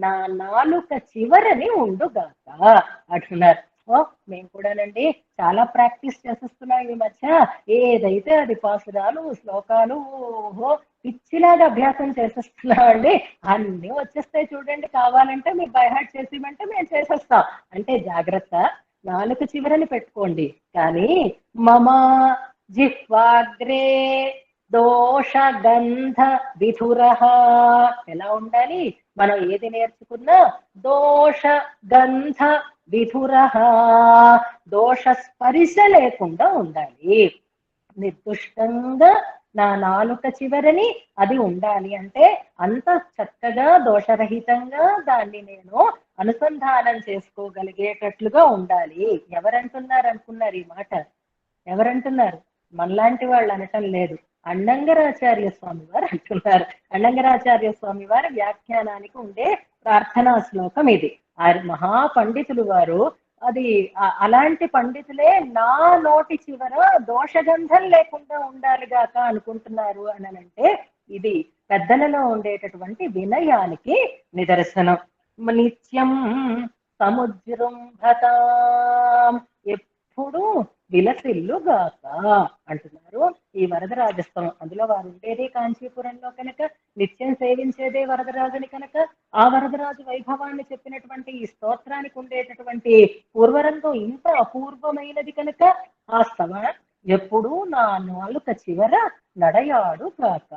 Speaker 1: నా నాలుక చివరని ఉండుగాక అంటున్నారు. మేము కూడానండి చాలా ప్రాక్టీస్ చేసేస్తున్నాం ఈ మధ్య. ఏదైతే అది పాసురాలు శ్లోకాలు పిచ్చిలాగా అభ్యాసం చేసేస్తున్నామండి. అన్ని వచ్చేస్తాయి చూడండి, కావాలంటే మీరు బై హార్ట్ చేసేమంటే మేము చేసేస్తాం. అంటే జాగ్రత్త, నాలుక చివరని పెట్టుకోండి. కానీ మమ జిహ్వాగ్రే దోష గంధ విధురః ఎలా ఉండాలి, మనం ఏది నేర్చుకున్నా దోష గంధ విధురః దోష స్పర్శ లేకుండా ఉండాలి. నిర్దుష్టంగా నా నాలుక చివరని అది ఉండాలి అంటే అంత చక్కగా దోషరహితంగా దాన్ని నేను అనుసంధానం చేసుకోగలిగేటట్లుగా ఉండాలి. ఎవరంటున్నారు అనుకున్నారు ఈ మాట? ఎవరంటున్నారు? మనలాంటి వాళ్ళు అనటం లేదు, అన్నంగరాచార్య స్వామి వారు అంటున్నారు. అన్నంగరాచార్య స్వామి వారి వ్యాఖ్యానానికి ఉండే ప్రార్థనా శ్లోకం ఇది. ఆ మహాపండితులు వారు అది అలాంటి పండితులే నా నోటి చివర దోషగంధం లేకుండా ఉండాలిగాక అనుకుంటున్నారు అని అంటే ఇది పెద్దలలో ఉండేటటువంటి వినయానికి నిదర్శనం. నిత్యం సముజృంభతాం, ఎప్పుడు విలసిల్లుగాక అంటున్నారు. ఈ వరదరాజస్తవం అందులో వారు ఉండేదే కాంచీపురంలో కనుక, నిత్యం సేవించేదే వరదరాజుని కనుక, ఆ వరదరాజు వైభవాన్ని చెప్పినటువంటి ఈ స్తోత్రానికి ఉండేటటువంటి పూర్వరంగం ఇంత అపూర్వమైనది కనుక ఆ స్తవ ఎప్పుడూ నా నాలుక చివర నడయాడు గాక,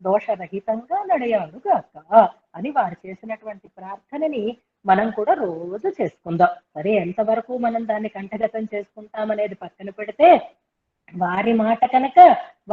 Speaker 1: దోషరహితంగా నడయాడు గాక అని వారు చేసినటువంటి ప్రార్థనని మనం కూడా రోజు చేసుకుందాం. సరే, ఎంతవరకు మనం దాన్ని కంఠగతం చేసుకుంటామనేది పక్కన పెడితే, వారి మాట కనుక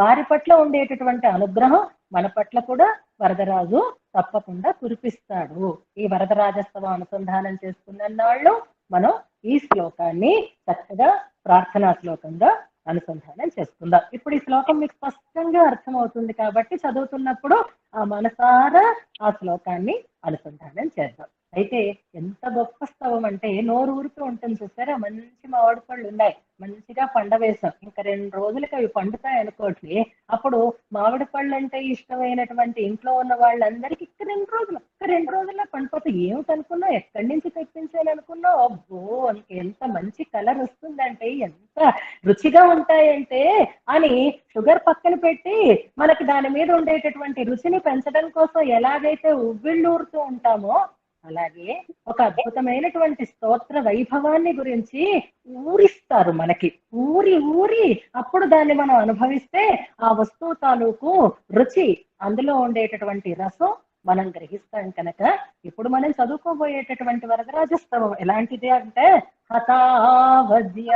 Speaker 1: వారి పట్ల ఉండేటటువంటి అనుగ్రహం మన పట్ల కూడా వరదరాజు తప్పకుండా కురిపిస్తాడు. ఈ వరదరాజస్తవ అనుసంధానం చేసుకున్న నాళ్ళు మనం ఈ శ్లోకాన్ని చక్కగా ప్రార్థనా శ్లోకంగా అనుసంధానం చేసుకుందాం. ఇప్పుడు ఈ శ్లోకం మీకు స్పష్టంగా అర్థమవుతుంది కాబట్టి చదువుతున్నప్పుడు ఆ మనసారా ఆ శ్లోకాన్ని అనుసంధానం చేద్దాం. అయితే ఎంత గొప్ప స్తవం అంటే నోరు ఊరుతూ ఉంటుంది. చూసారా, మంచి మామిడి పళ్ళు ఉన్నాయి, మంచిగా పండవేశాం, ఇంకా 2 రోజులకి అవి పండుతాయి అనుకోట్లే. అప్పుడు మామిడి పళ్ళు అంటే ఇష్టమైనటువంటి ఇంట్లో ఉన్న వాళ్ళందరికీ ఇక్క 2 రోజుల్లో పండిపోతే ఏమిటనుకున్నావు, ఎక్కడి నుంచి తెప్పించాలి అనుకున్నావు, అబ్బో ఎంత మంచి కలర్ వస్తుందంటే, ఎంత రుచిగా ఉంటాయంటే అని షుగర్ పక్కన పెట్టి మనకి దాని మీద ఉండేటటువంటి రుచిని పెంచడం కోసం ఎలాగైతే ఉవ్విళ్ళూరుతూ ఉంటామో, అలాగే ఒక అద్భుతమైనటువంటి స్తోత్ర వైభవాన్ని గురించి ఊరిస్తారు మనకి. ఊరి ఊరి అప్పుడు దాన్ని మనం అనుభవిస్తే ఆ వస్తువు తాలూకు రుచి, అందులో ఉండేటటువంటి రసం మనం గ్రహిస్తాం కనుక, ఇప్పుడు మనం చదువుకోబోయేటటువంటి వరదరాజస్తవం ఎలాంటిది అంటే హతావధ్య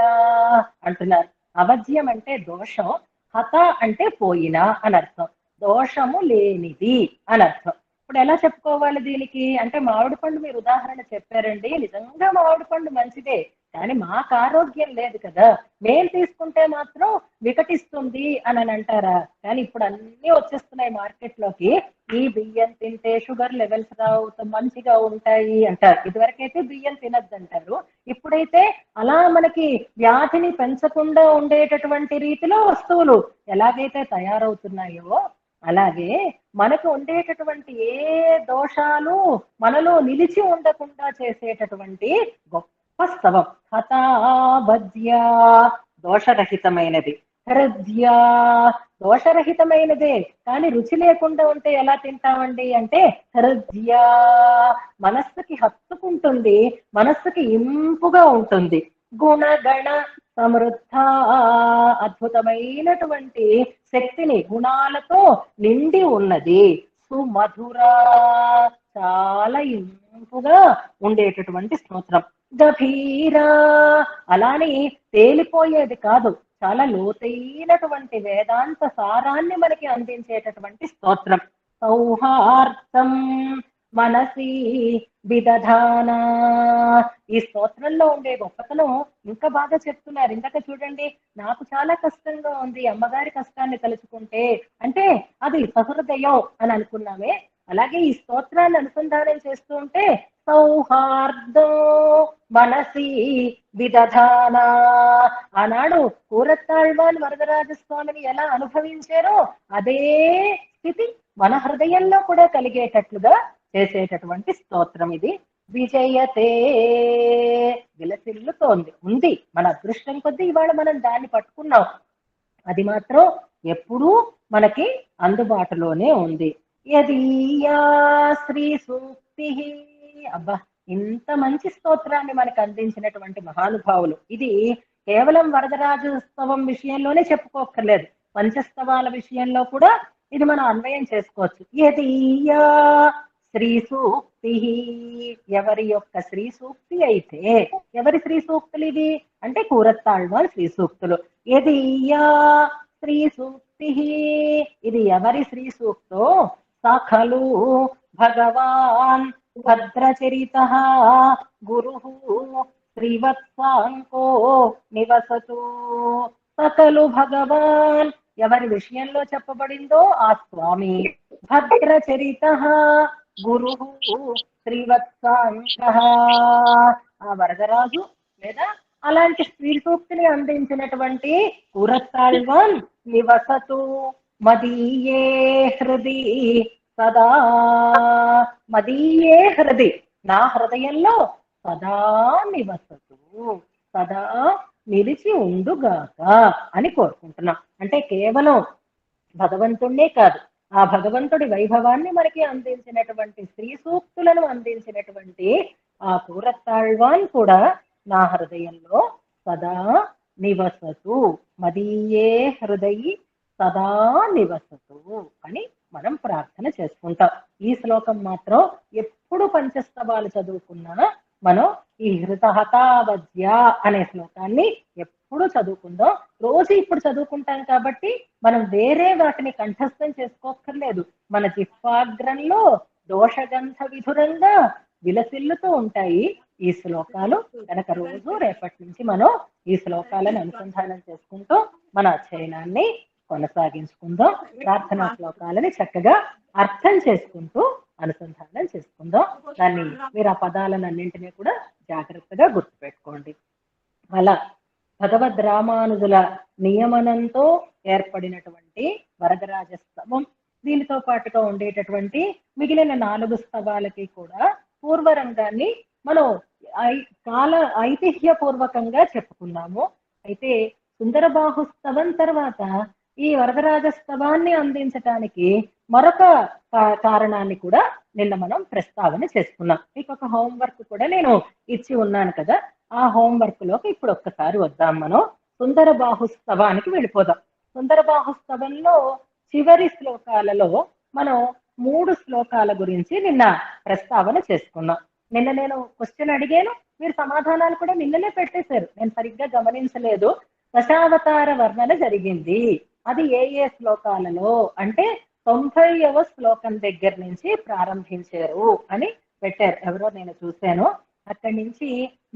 Speaker 1: అంటున్నారు. అవధ్యం అంటే దోషం, హత అంటే పోయినా అని అర్థం, దోషము లేనిది అని అర్థం. ఇప్పుడు ఎలా చెప్పుకోవాలి దీనికి అంటే, మామిడి పండు మీరు ఉదాహరణ చెప్పారండి, నిజంగా మామిడి పండు మంచిదే, కానీ మాకు ఆరోగ్యం లేదు కదా, మేం తీసుకుంటే మాత్రం వికటిస్తుంది అని అంటారా? కానీ ఇప్పుడు అన్ని వచ్చేస్తున్నాయి మార్కెట్ లోకి, ఈ బియ్యం తింటే షుగర్ లెవెల్స్ రావు, మంచిగా ఉంటాయి అంటారు. ఇదివరకైతే బియ్యం తినద్దు అంటారు, ఇప్పుడైతే అలా మనకి వ్యాధిని పెంచకుండా ఉండేటటువంటి రీతిలో వస్తువులు ఎలాగైతే తయారవుతున్నాయో, అలాగే మనకు ఉండేటటువంటి ఏ దోషాలు మనలో నిలిచి ఉండకుండా చేసేటటువంటి గొప్ప స్తవం హతాభజ్య, దోషరహితమైనది. హృద్య, దోషరహితమైనదే కానీ రుచి లేకుండా ఉంటే ఎలా తింటామండి అంటే హృద్య, మనస్సుకి హత్తుకుంటుంది, మనస్సుకి ఇంపుగా ఉంటుంది. గుణగణ సమృద్ధ, అద్భుతమైనటువంటి శక్తిని గుణాలతో నిండి ఉన్నది. సుమధుర, చాలా ఇంపుగా ఉండేటటువంటి స్తోత్రం. గభీర, అలానే తేలిపోయేది కాదు, చాలా లోతైనటువంటి వేదాంత సారాన్ని మనకి అందించేటటువంటి స్తోత్రం. సౌహార్దం మనసి విదధాన, ఈ స్తోత్రంలో ఉండే గొప్పతనం ఇంకా బాగా చెప్తున్నారు. ఇందాక చూడండి, నాకు చాలా కష్టంగా ఉంది అమ్మగారి కష్టాన్ని తలుచుకుంటే అంటే అది సహృదయం అని అనుకున్నామే, అలాగే ఈ స్తోత్రాన్ని అనుసంధానం చేస్తూ ఉంటే సౌహార్దో మనసి విదధాన, ఆనాడు కూరత్తాళ్వాన్ వరదరాజస్వామిని ఎలా అనుభవించారో అదే స్థితి మన హృదయంలో కూడా కలిగేటట్లుగా చేసేటటువంటి స్తోత్రం ఇది. విజయతే, విలసిల్లుతోంది, ఉంది, మన అదృష్టం కొద్దీ ఇవాళ మనం దాన్ని పట్టుకున్నాం, అది మాత్రం ఎప్పుడూ మనకి అందుబాటులోనే ఉంది. యదీయా శ్రీ సూక్తి, అబ్బా ఇంత మంచి స్తోత్రాన్ని మనకు అందించినటువంటి మహానుభావులు. ఇది కేవలం వరదరాజోత్సవం విషయంలోనే చెప్పుకోక్కర్లేదు, పంచస్తవాల విషయంలో కూడా ఇది మనం అన్వయం చేసుకోవచ్చు. యదీయా శ్రీ సూక్తి, ఎవరి యొక్క శ్రీ సూక్తి అయితే, ఎవరి శ్రీ సూక్తులు ఇది అంటే కూరత్తాళ్వాన్ శ్రీ సూక్తులు. యదీయా శ్రీ సూక్తి, ఇది ఎవరి శ్రీ సూక్తో సఖలు భగవాన్ భద్రచరితః గురుః శ్రీవత్సాంకో నివసతు. సకలు భగవాన్, ఎవరి విషయంలో చెప్పబడిందో ఆ స్వామి, భద్రచరితః గురుః శ్రీవత్సాంకః, ఆ వరదరాజు లేదా అలాంటి స్త్రీ సూక్తిని అందించినటువంటి కూరత్తాళ్వాన్ నివసతు మదీయే హృది సదా, మదీయే హృది, నా హృదయంలో సదా నివసతు, సదా నిలిచి ఉండుగాక అని కోరుకుంటున్నాం. అంటే కేవలం భగవంతుణ్ణే కాదు, ఆ భగవంతుడి వైభవాన్ని మనకి అందించినటువంటి శ్రీ సూక్తులను అందించినటువంటి ఆ కూరత్తాళ్వాన్ కూడా నా హృదయంలో సదా నివసతు, మదీయే హృదయి సదా నివసతు అని మనం ప్రార్థన చేసుకుంటాం. ఈ శ్లోకం మాత్రం ఎప్పుడు పంచస్తవాలు చదువుకున్నా మనం ఈ హృతహతావద్య అనే శ్లోకాన్ని ఎప్పుడు చదువుకుందాం. రోజు ఇప్పుడు చదువుకుంటాం కాబట్టి మనం వేరే వాటిని కంఠస్థం చేసుకోక్కర్లేదు. మన జిహ్వాగ్రంలో దోషగంధ విధురంగా విలసిల్లుతూ ఉంటాయి ఈ శ్లోకాలు. కనుక రోజు రేపటి నుంచి మనం ఈ శ్లోకాలను అనుసంధానం చేసుకుంటూ మన అధ్యయనాన్ని కొనసాగించుకుందాం. ప్రార్థనా శ్లోకాలని చక్కగా అర్థం చేసుకుంటూ అనుసంధానం చేసుకుందాం. దాన్ని మీరు ఆ పదాలన్నింటినీ కూడా జాగ్రత్తగా గుర్తుపెట్టుకోండి. అలా భగవద్ రామానుజుల నియమనంతో ఏర్పడినటువంటి వరదరాజ స్తవం, దీనితో పాటుగా ఉండేటటువంటి మిగిలిన 4 స్తవాలకి కూడా పూర్వరంగాన్ని మనం ఐతిహ్యపూర్వకంగా చెప్పుకున్నాము. అయితే సుందరబాహు స్తవం తర్వాత ఈ వరదరాజ స్తవాన్ని అందించటానికి మరొక కారణాన్ని కూడా నిన్న మనం ప్రస్తావన చేసుకున్నాం. మీకు ఒక హోంవర్క్ కూడా నేను ఇచ్చి ఉన్నాను కదా, ఆ హోంవర్క్ లోకి ఇప్పుడు ఒక్కసారి వద్దాం. మనం సుందరబాహు స్తవానికి వెళ్ళిపోదాం. సుందరబాహు స్తవంలో చివరి శ్లోకాలలో మనం 3 శ్లోకాల గురించి నిన్న ప్రస్తావన చేసుకున్నాం. నిన్న నేను క్వశ్చన్ అడిగాను, మీరు సమాధానాలు కూడా నిన్ననే పెట్టేశారు, నేను సరిగ్గా గమనించలేదు. దశావతార వర్ణన జరిగింది, అది ఏ ఏ శ్లోకాలలో అంటే 90వ శ్లోకం దగ్గర నుంచి ప్రారంభించారు అని పెట్టారు. ఎవరో నేను చూశాను. అక్కడి నుంచి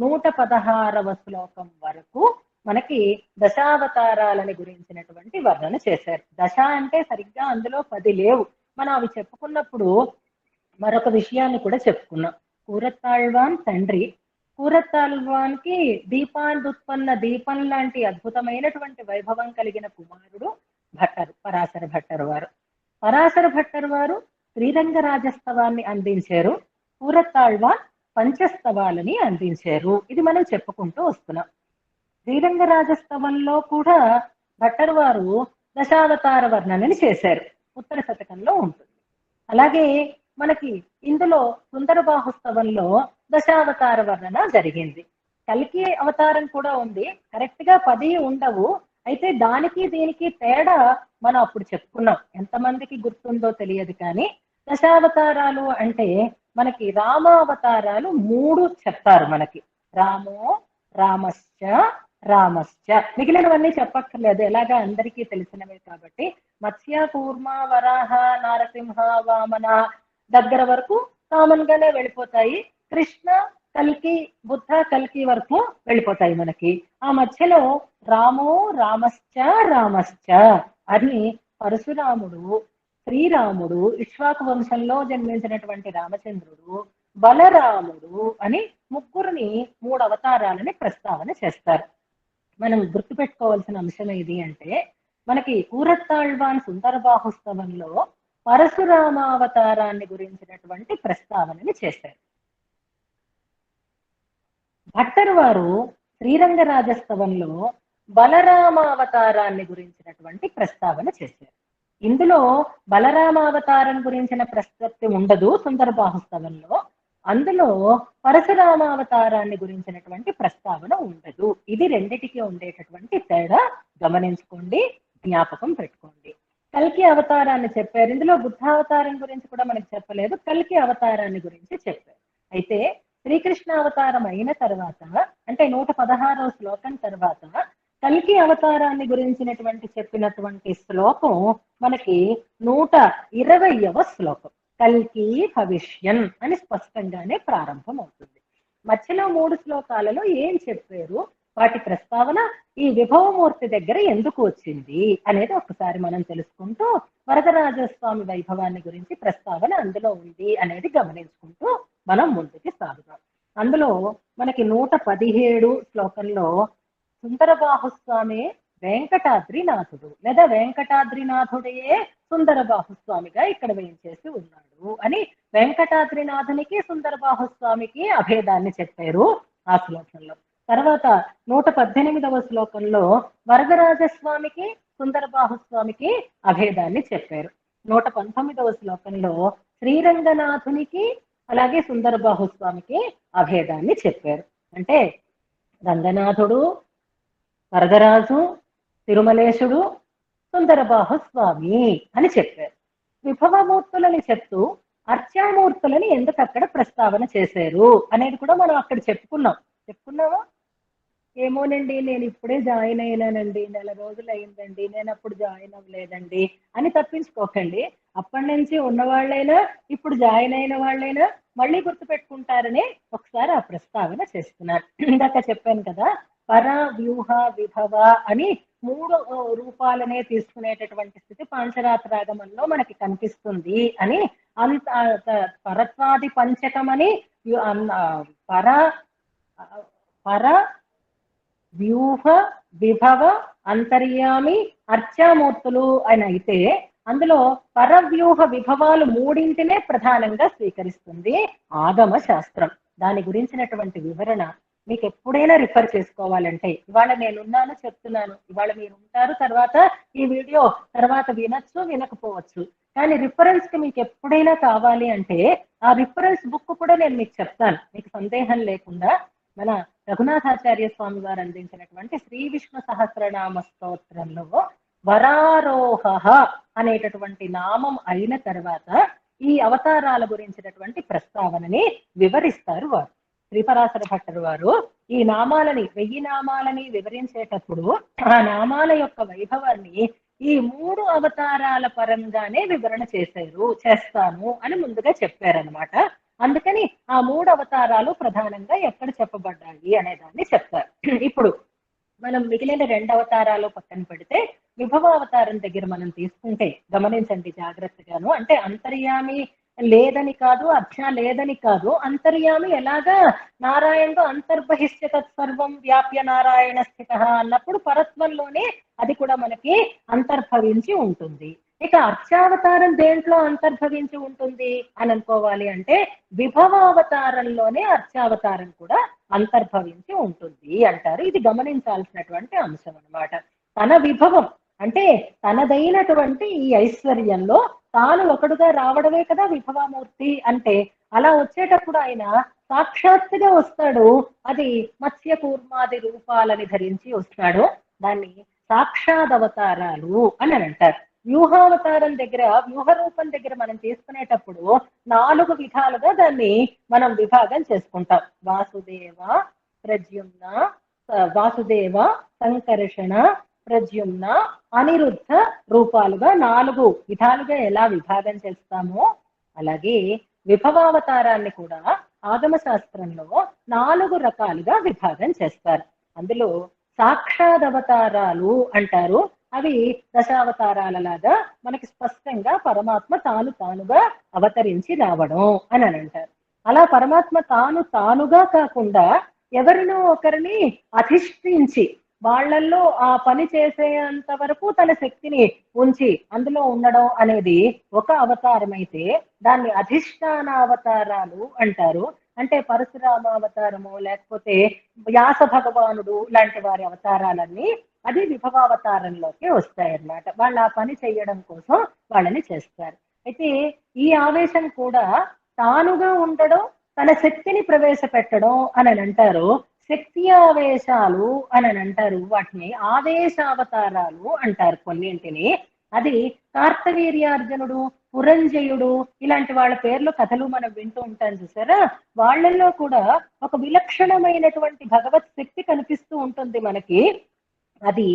Speaker 1: 116వ శ్లోకం వరకు మనకి దశావతారాలని గురించినటువంటి వర్ణన చేశారు. దశ అంటే సరిగ్గా అందులో 10 లేవు. మనం అవి చెప్పుకున్నప్పుడు మరొక విషయాన్ని కూడా చెప్పుకున్నాం. కూరత్తాళ్వాన్ తండ్రి, కూరత్తాళ్వాన్కి దీపాందుత్పన్న దీపం లాంటి అద్భుతమైనటువంటి వైభవం కలిగిన కుమారుడు భట్టరు, పరాశర భట్టరు వారు. పరాశర భట్టరు వారు శ్రీరంగరాజస్తవాన్ని అందించారు, కూరత్తాళ్వాన్ పంచస్తవాలని అందించారు. ఇది మనం చెప్పుకుంటూ వస్తున్నాం. శ్రీరంగరాజస్తవంలో కూడా భట్టరు వారు దశావతార వర్ణనని చేశారు, ఉత్తర శతకంలో ఉంటుంది. అలాగే మనకి ఇందులో సుందరబాహుస్తవంలో దశావతార వర్ణన జరిగింది. కల్కి అవతారం కూడా ఉంది, కరెక్ట్ గా 10 ఉండవు. అయితే దానికి దీనికి తేడా మనం అప్పుడు చెప్పుకున్నాం. ఎంతమందికి గుర్తుందో తెలియదు కానీ దశావతారాలు అంటే మనకి రామావతారాలు 3 చెప్తారు మనకి. రామో రామశ్చ రామశ్చ, మిగిలినవన్నీ చెప్పక్కర్లేదు, ఎలాగా అందరికీ తెలిసినవే కాబట్టి. మత్స్య కూర్మ వరాహ నారసింహ వామన దగ్గర వరకు కామన్ గానే వెళ్ళిపోతాయి. కృష్ణ కల్కి బుద్ధ కల్కి వరకు వెళ్ళిపోతాయి మనకి. ఆ మధ్యలో రామో రామశ్చ రామశ్చ అని పరశురాముడు, శ్రీరాముడు, ఇక్ష్వాకు వంశంలో జన్మించినటువంటి రామచంద్రుడు, బలరాముడు అని ముగ్గురిని 3 అవతారాలని ప్రస్తావన చేస్తారు. మనం గుర్తుపెట్టుకోవాల్సిన అంశం ఏది అంటే మనకి కూరత్తాళ్వాన్ సుందరబాహుస్తవంలో పరశురామావతారాన్ని గురించినటువంటి ప్రస్తావనని చేశారు. భట్టరు వారు శ్రీరంగరాజస్తవంలో బలరామావతారాన్ని గురించినటువంటి ప్రస్తావన చేశారు. ఇందులో బలరామావతారం గురించిన ప్రసక్తి ఉండదు సుందరబాహుస్తవంలో, అందులో పరశురామావతారాన్ని గురించినటువంటి ప్రస్తావన ఉండదు. ఇది రెండిటికి ఉండేటటువంటి తేడా గమనించుకోండి, జ్ఞాపకం పెట్టుకోండి. కల్కి అవతారాన్ని చెప్పారు, ఇందులో బుద్ధావతారం గురించి కూడా మనకి చెప్పలేదు, కల్కి అవతారాన్ని గురించి చెప్పారు. అయితే శ్రీకృష్ణ అవతారం అయిన తర్వాత అంటే 116వ శ్లోకం తర్వాత కల్కి అవతారాన్ని గురించినటువంటి చెప్పినటువంటి శ్లోకం మనకి 120వ శ్లోకం. కల్కి భవిష్యన్ అని స్పష్టంగానే ప్రారంభం అవుతుంది. మధ్యలో 3 శ్లోకాలలో ఏం చెప్పారు, వాటి ప్రస్తావన ఈ విభవమూర్తి దగ్గర ఎందుకు వచ్చింది అనేది ఒకసారి మనం తెలుసుకుంటూ వరదరాజస్వామి వైభవాన్ని గురించి ప్రస్తావన అందులో ఉంది అనేది గమనించుకుంటూ మనం ముందుకు సాగుతాం. అందులో మనకి 117 శ్లోకంలో సుందరబాహుస్వామి వెంకటాద్రినాథుడు లేదా వెంకటాద్రినాథుడే సుందర బాహుస్వామిగా ఇక్కడ వేయించేసి ఉన్నాడు అని వెంకటాద్రినాథునికి సుందర బాహుస్వామికి అభేదాన్ని చెప్పారు ఆ శ్లోకంలో. తర్వాత 118వ శ్లోకంలో వరదరాజస్వామికి సుందర బాహుస్వామికి అభేదాన్ని చెప్పారు. 119వ శ్లోకంలో శ్రీరంగనాథునికి అలాగే సుందర బాహుస్వామికి అభేదాన్ని చెప్పారు. అంటే రంగనాథుడు, వరదరాజు, తిరుమలేశుడు, సుందర బాహుస్వామి అని చెప్పారు. విభవమూర్తులని చెప్తూ అర్చామూర్తులని ఎందుకు అక్కడ ప్రస్తావన చేశారు అనేది కూడా మనం అక్కడ చెప్పుకున్నామా? ఏమోనండి, నేను ఇప్పుడే జాయిన్ అయినానండి, నెల రోజులు అయిందండి, నేను అప్పుడు జాయిన్ అవ్వలేదండి అని తప్పించుకోకండి. అప్పటి నుంచి ఉన్నవాళ్ళైనా ఇప్పుడు జాయిన్ అయిన వాళ్ళైనా మళ్ళీ గుర్తుపెట్టుకుంటారని ఒకసారి ఆ ప్రస్తావన చేస్తున్నాను. ఇందాక చెప్పాను కదా, పర, వ్యూహ, విభవ అని 3 రూపాలనే తీసుకునేటటువంటి స్థితి పాంచరాత్రాగమంలో మనకి కనిపిస్తుంది అని, అంత పరత్వాది పంచకమని పర పర వ్యూహ, విభవ, అంతర్యామి, అర్చామూర్తులు అని అయితే అందులో పరవ్యూహ విభవాలు 3ంటినే ప్రధానంగా స్వీకరిస్తుంది ఆగమ శాస్త్రం. దాని గురించినటువంటి వివరణ మీకు ఎప్పుడైనా రిఫర్ చేసుకోవాలంటే, ఇవాళ నేనున్నాను చెప్తున్నాను, ఇవాళ మీరు ఉంటారు, తర్వాత ఈ వీడియో తర్వాత వినొచ్చు వినకపోవచ్చు, కానీ రిఫరెన్స్ కి మీకు ఎప్పుడైనా కావాలి అంటే ఆ రిఫరెన్స్ బుక్ కూడా నేను మీకు చెప్తాను, మీకు సందేహం లేకుండా. మన రఘునాథాచార్య స్వామి వారు అందించినటువంటి శ్రీ విష్ణు సహస్రనామ స్తోత్రంలో వరారోహ అనేటటువంటి నామం అయిన తర్వాత ఈ అవతారాల గురించినటువంటి ప్రస్తావనని వివరిస్తారు వారు. శ్రీపరాశర భట్టరు వారు ఈ నామాలని 1000 నామాలని వివరించేటప్పుడు ఆ నామాల యొక్క వైభవాన్ని ఈ 3 అవతారాల పరంగానే వివరణ చేస్తాను అని ముందుగా చెప్పారనమాట. అందుకని ఆ 3 అవతారాలు ప్రధానంగా ఎక్కడ చెప్పబడ్డాయి అనే దాన్ని చెప్తారు. ఇప్పుడు మనం మిగిలిన 2 అవతారాలు పక్కన పెడితే విభవ అవతారం దగ్గర మనం తీసుకుంటే గమనించండి జాగ్రత్తగాను. అంటే అంతర్యామి లేదని కాదు, అర్చ లేదని కాదు, అంతర్యామి ఎలాగా నారాయణుడు అంతర్బహిష్య తత్సర్వం వ్యాప్య నారాయణ స్థిత అన్నప్పుడు పరత్వంలోనే అది కూడా మనకి అంతర్భవించి ఉంటుంది. ఇక అర్చావతారం దేంట్లో అంతర్భవించి ఉంటుంది అని అనుకోవాలి అంటే విభవావతారంలోనే అర్చావతారం కూడా అంతర్భవించి ఉంటుంది అంటారు. ఇది గమనించాల్సినటువంటి అంశం అన్నమాట. తన విభవం అంటే తనదైనటువంటి ఈ ఐశ్వర్యంలో తాను ఒకడుగా రావడమే కదా విభవమూర్తి అంటే. అలా వచ్చేటప్పుడు ఆయన సాక్షాత్తుగా వస్తాడు. అది మత్స్య కూర్మాది రూపాలని ధరించి వస్తాడు. దాన్ని సాక్షాదవతారాలు అని అంటారు. వ్యూహావతారం దగ్గర, వ్యూహ రూపం దగ్గర మనం తీసుకునేటప్పుడు 4 విధాలుగా దాన్ని మనం విభాగం చేసుకుంటాం. వాసుదేవ, సంకర్షణ, ప్రద్యుమ్న, అనిరుద్ధ రూపాలుగా 4 విధాలుగా ఎలా విభాగం చేస్తామో అలాగే విభవావతారాన్ని కూడా ఆగమ శాస్త్రంలో 4 రకాలుగా విభాగం చేస్తారు. అందులో సాక్షాదవతారాలు అంటారు. అవి దశావతారాలలాగా మనకి స్పష్టంగా పరమాత్మ తానుగా అవతరించి రావడం అని అంటారు. అలా పరమాత్మ తానుగా కాకుండా ఎవరినో ఒకరిని అధిష్ఠించి వాళ్ళల్లో ఆ పని చేసేంత వరకు తన శక్తిని ఉంచి అందులో ఉండడం అనేది ఒక అవతారం అయితే దాన్ని అధిష్టాన అవతారాలు అంటారు. అంటే పరశురామ అవతారము లేకపోతే వ్యాస భగవానుడు లాంటి వారి అవతారాలన్నీ అది విభవావతారంలోకి వస్తాయన్నమాట. వాళ్ళు ఆ పని చేయడం కోసం వాళ్ళని చేస్తారు. అయితే ఈ ఆవేశం కూడా తానుగా ఉండడం, తన శక్తిని ప్రవేశపెట్టడం అని అంటారు. శక్తి ఆవేశాలు అని అంటారు. వాటిని ఆవేశావతారాలు అంటారు కొన్నింటిని. అది కార్తవీర్యార్జునుడు, పురంజయుడు ఇలాంటి వాళ్ళ పేర్లు కథలు మనం వింటూ ఉంటాం చూసారా. వాళ్ళల్లో కూడా ఒక విలక్షణమైనటువంటి భగవత్ శక్తి కనిపిస్తూ ఉంటుంది మనకి. అది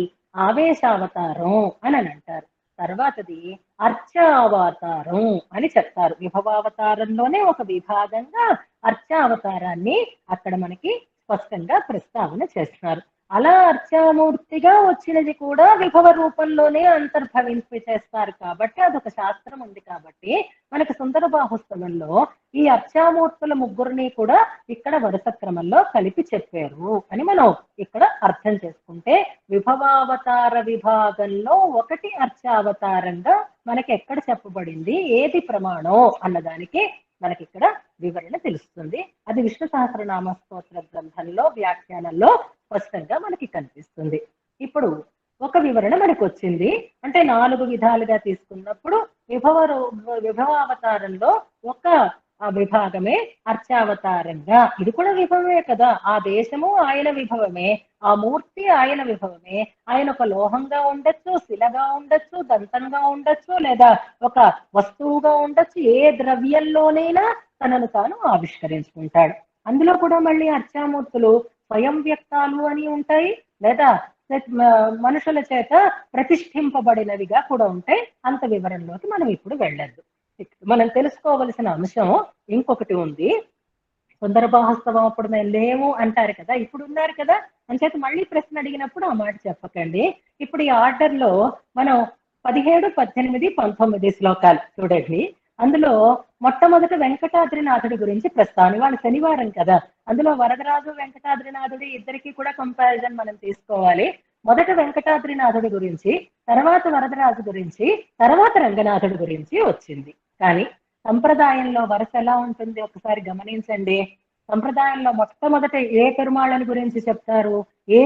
Speaker 1: ఆవేశావతారం అని అంటారు. తర్వాతది అర్చావతారం అని చెప్తారు. విభవావతారంలోనే ఒక విభాగంగా అర్చావతారాన్ని అక్కడ మనకి స్పష్టంగా ప్రస్తావన చేస్తున్నారు. అలా అర్చామూర్తిగా వచ్చినది కూడా విభవ రూపంలోనే అంతర్భవింప చేస్తారు కాబట్టి అదొక శాస్త్రం ఉంది కాబట్టి మనకి సుందర బాహుస్తవంలో ఈ అర్చామూర్తుల ముగ్గురిని కూడా ఇక్కడ వరుస క్రమంలో కలిపి చెప్పారు అని మనం ఇక్కడ అర్థం చేసుకుంటే విభవావతార విభాగంలో ఒకటి అర్చావతారంగా మనకి ఎక్కడ చెప్పబడింది, ఏది ప్రమాణం అన్నదానికి మనకి ఇక్కడ వివరణ తెలుస్తుంది. అది విష్ణు సహస్రనామ స్తోత్ర గ్రంథంలో వ్యాఖ్యానంలో స్పష్టంగా మనకి కనిపిస్తుంది. ఇప్పుడు ఒక వివరణ మనకు వచ్చింది. అంటే 4 విధాలుగా తీసుకున్నప్పుడు విభవావతారంలో ఒక విభాగమే అర్చావతారంగా, ఇది కూడా విభవమే కదా, ఆ దేశము ఆయన విభవమే, ఆ మూర్తి ఆయన విభవమే. ఆయన ఒక లోహంగా ఉండొచ్చు, శిలగా ఉండొచ్చు, దంతంగా ఉండొచ్చు, లేదా ఒక వస్తువుగా ఉండొచ్చు, ఏ ద్రవ్యంలోనైనా తనను తాను ఆవిష్కరించుకుంటాడు. అందులో కూడా మళ్ళీ అర్చామూర్తులు స్వయం వ్యక్తాలు అని ఉంటాయి, లేదా మనుషుల చేత ప్రతిష్ఠింపబడినవిగా కూడా ఉంటాయి. అంత వివరంలోకి మనం ఇప్పుడు వెళ్ళొద్దు. మనం తెలుసుకోవలసిన అంశం ఇంకొకటి ఉంది. సుందర బాహుస్తవం అప్పుడు మేము లేము అంటారు కదా, ఇప్పుడు ఉన్నారు కదా, అంచేత మళ్ళీ ప్రశ్న అడిగినప్పుడు ఆ మాట చెప్పకండి. ఇప్పుడు ఈ ఆర్డర్ లో మనం 17, 18, 19 శ్లోకాలు చూడండి. అందులో మొట్టమొదట వెంకటాద్రినాథుడి గురించి ప్రస్తావన. వాళ్ళ శనివారం కదా, అందులో వరదరాజు వెంకటాద్రినాథుడి ఇద్దరికి కూడా కంపారిజన్ మనం తీసుకోవాలి. మొదట వెంకటాద్రినాథుడి గురించి, తర్వాత వరదరాజు గురించి, తర్వాత రంగనాథుడి గురించి వచ్చింది. కానీ సంప్రదాయంలో వరుస ఎలా ఉంటుంది ఒకసారి గమనించండి. సంప్రదాయంలో మొట్టమొదట ఏ పెరుమాళ్ళని గురించి చెప్తారు, ఏ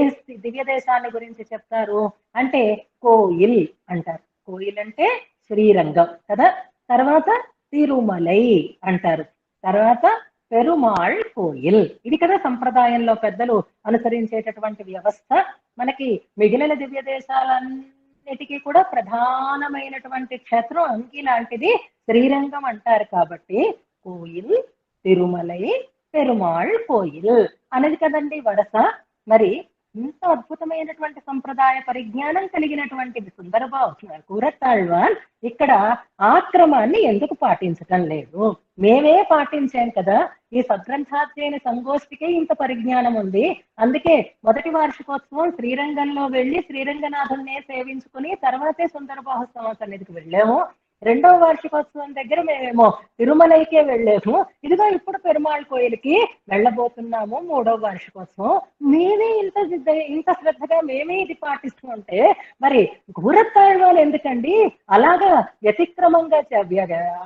Speaker 1: దివ్య దేశాన్ని గురించి చెప్తారు అంటే కోయిల్ అంటారు. కోయిల్ అంటే శ్రీరంగం కదా, తర్వాత తిరుమలై అంటారు, తర్వాత పెరుమాళ్ కోయిల్. ఇది కదా సంప్రదాయంలో పెద్దలు అనుసరించేటటువంటి వ్యవస్థ. మనకి మిగిలిన దివ్య దేశాలన్నిటికీ కూడా ప్రధానమైనటువంటి క్షేత్రం అంకి లాంటిది శ్రీరంగం అంటారు కాబట్టి కోయిల్, తిరుమలై, పెరుమాళ్ కోయిల్ అనేది కదండి వరస. మరి ఇంత అద్భుతమైనటువంటి సంప్రదాయ పరిజ్ఞానం కలిగినటువంటి కూరతాళ్వాన్ ఇక్కడ ఆ క్రమాన్ని ఎందుకు పాటించటం లేదు? మేమే పాటించాం కదా, ఈ సద్గ్రంథాధ్యయన సంగోష్ఠికే ఇంత పరిజ్ఞానం ఉంది. అందుకే మొదటి వార్షికోత్సవం శ్రీరంగంలో వెళ్ళి శ్రీరంగనాథున్నే సేవించుకుని తర్వాతే సుందర బాహుస్తవం సన్నిధికి వెళ్ళాము. రెండవ వార్షికోత్సవం దగ్గర మేమేమో తిరుమలైకే వెళ్ళాము. ఇదిగో ఇప్పుడు పెరుమాళ్ కోయిల్కి వెళ్ళబోతున్నాము, 3వ వార్షికోత్సవం. మేమే ఇంత శ్రద్ధగా మేమే ఇది పాటిస్తుంటే మరి కూరతాళ్వాన్ ఎందుకండి అలాగా వ్యతిక్రమంగా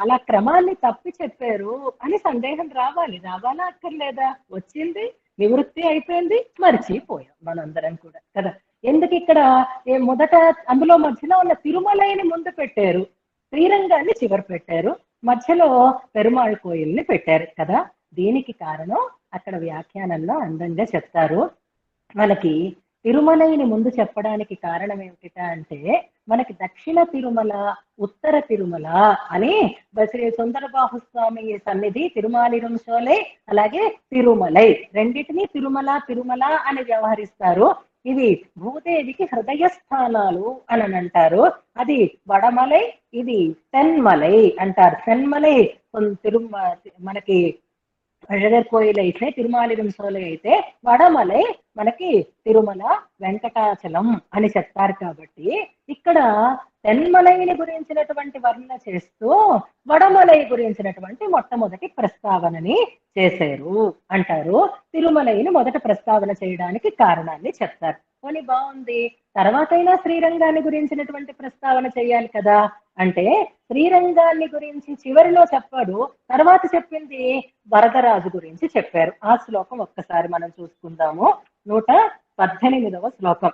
Speaker 1: అలా క్రమాన్ని తప్పి చెప్పారు అని సందేహం రావాలా అక్కర్లేదా? వచ్చింది, నివృత్తి అయిపోయింది, మర్చిపోయాం మనందరం కూడా కదా. ఎందుకు ఇక్కడ మొదట అందులో మధ్యలో ఉన్న తిరుమలైని ముందు పెట్టారు, శ్రీరంగాన్ని చివరి పెట్టారు, మధ్యలో పెరుమాళ్ కోయిల్ని పెట్టారు కదా. దీనికి కారణం అక్కడ వ్యాఖ్యానంలో అందంగా చెప్తారు. మనకి తిరుమలైని ముందు చెప్పడానికి కారణం ఏమిట అంటే మనకి దక్షిణ తిరుమల, ఉత్తర తిరుమల అని శ్రీ సుందర బాహుస్వామి సన్నిధి తిరుమాలిరుంశోలై, అలాగే తిరుమలై రెండింటినీ తిరుమల అని వ్యవహరిస్తారు. ఇవి భూదేవికి హృదయ స్థానాలు అని అంటారు. అది వడమలై, ఇది తెన్మలై అంటారు. తెన్మలై మనకి అழகர் కోయిల్ అయితే, తిరుమాలిరుంశోలై అయితే, వడమలై మనకి తిరుమల వెంకటాచలం అని చెప్తారు. కాబట్టి ఇక్కడ తెన్మలైని గురించినటువంటి వర్ణన చేస్తూ వడమలై గురించినటువంటి మొట్టమొదటి ప్రస్తావనని చేశారు అంటారు. తిరుమలైని మొదట ప్రస్తావన చేయడానికి కారణాన్ని చెప్తారు. కొని బాగుంది, తర్వాతైనా శ్రీరంగాన్ని గురించినటువంటి ప్రస్తావన చేయాలి కదా అంటే శ్రీరంగాన్ని గురించి చివరిలో చెప్పాడు, తర్వాత చెప్పింది వరదరాజు గురించి చెప్పారు. ఆ శ్లోకం ఒక్కసారి మనం చూసుకుందాము. 118వ శ్లోకం.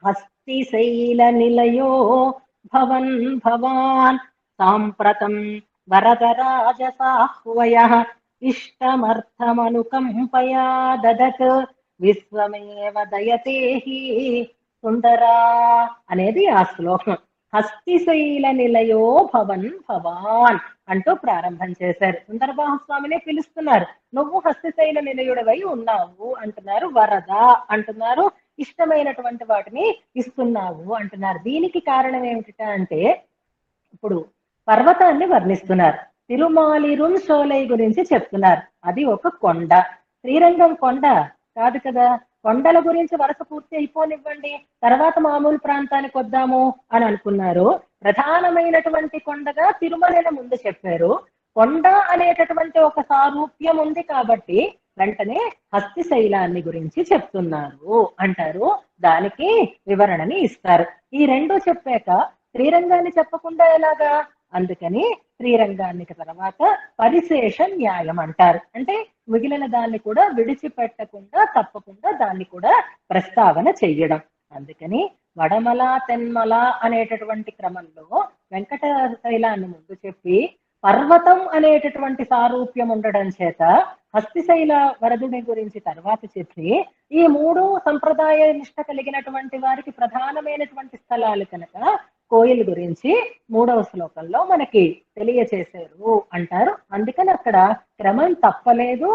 Speaker 1: హస్తిశైల నిలయో భవన్ భవాన్ సాంప్రతం వరదరాజసాహ్వయః ఇష్టమర్థమనుకంపయా దదత్ విశ్వమేవ దయతేహి సుందరా అనేది ఆ శ్లోకం. హస్తిశైల నిలయో భవన్ భవాన్ అంటూ ప్రారంభం చేశారు. సుందర బాహుస్వామినే పిలుస్తున్నారు, నువ్వు హస్తిశైల నిలయుడవై ఉన్నావు అంటున్నారు, వరద అంటున్నారు, ఇష్టమైనటువంటి వాటిని ఇస్తున్నావు అంటున్నారు. దీనికి కారణం ఏమిట అంటే ఇప్పుడు పర్వతాన్ని వర్ణిస్తున్నారు, తిరుమాలిరుంశోలై గురించి చెప్తున్నారు. అది ఒక కొండ, శ్రీరంగం కొండ కాదు కదా. కొండల గురించి వరుస పూర్తి అయిపోనివ్వండి, తర్వాత మామూలు ప్రాంతానికి వద్దాము అని అనుకున్నారు. ప్రధానమైనటువంటి కొండగా తిరుమలని ముందు చెప్పారు. కొండ అనేటటువంటి ఒక సారూప్యం ఉంది కాబట్టి వెంటనే హస్తిశైలాన్ని గురించి చెప్తున్నారు అంటారు. దానికి వివరణని ఇస్తారు. ఈ రెండు చెప్పాక శ్రీరంగాన్ని చెప్పకుండా ఎలాగా? అందుకని శ్రీరంగానికి తర్వాత పరిశేష న్యాయం అంటారు. అంటే మిగిలిన దాన్ని కూడా విడిచిపెట్టకుండా తప్పకుండా దాన్ని కూడా ప్రస్తావన చెయ్యడం. అందుకని వడమల తెన్మల అనేటటువంటి క్రమంలో వెంకటశైలాన్ని ముందు చెప్పి, పర్వతం అనేటటువంటి సారూప్యం ఉండడం చేత హస్తిశైల వరదుని గురించి తర్వాత చెప్పి, ఈ మూడు సంప్రదాయ నిష్ట కలిగినటువంటి వారికి ప్రధానమైనటువంటి స్థలాలు కనుక కోయిల్ గురించి 3వ శ్లోకంలో మనకి తెలియచేశారు అంటారు. అందుకని అక్కడ క్రమం తప్పలేదు,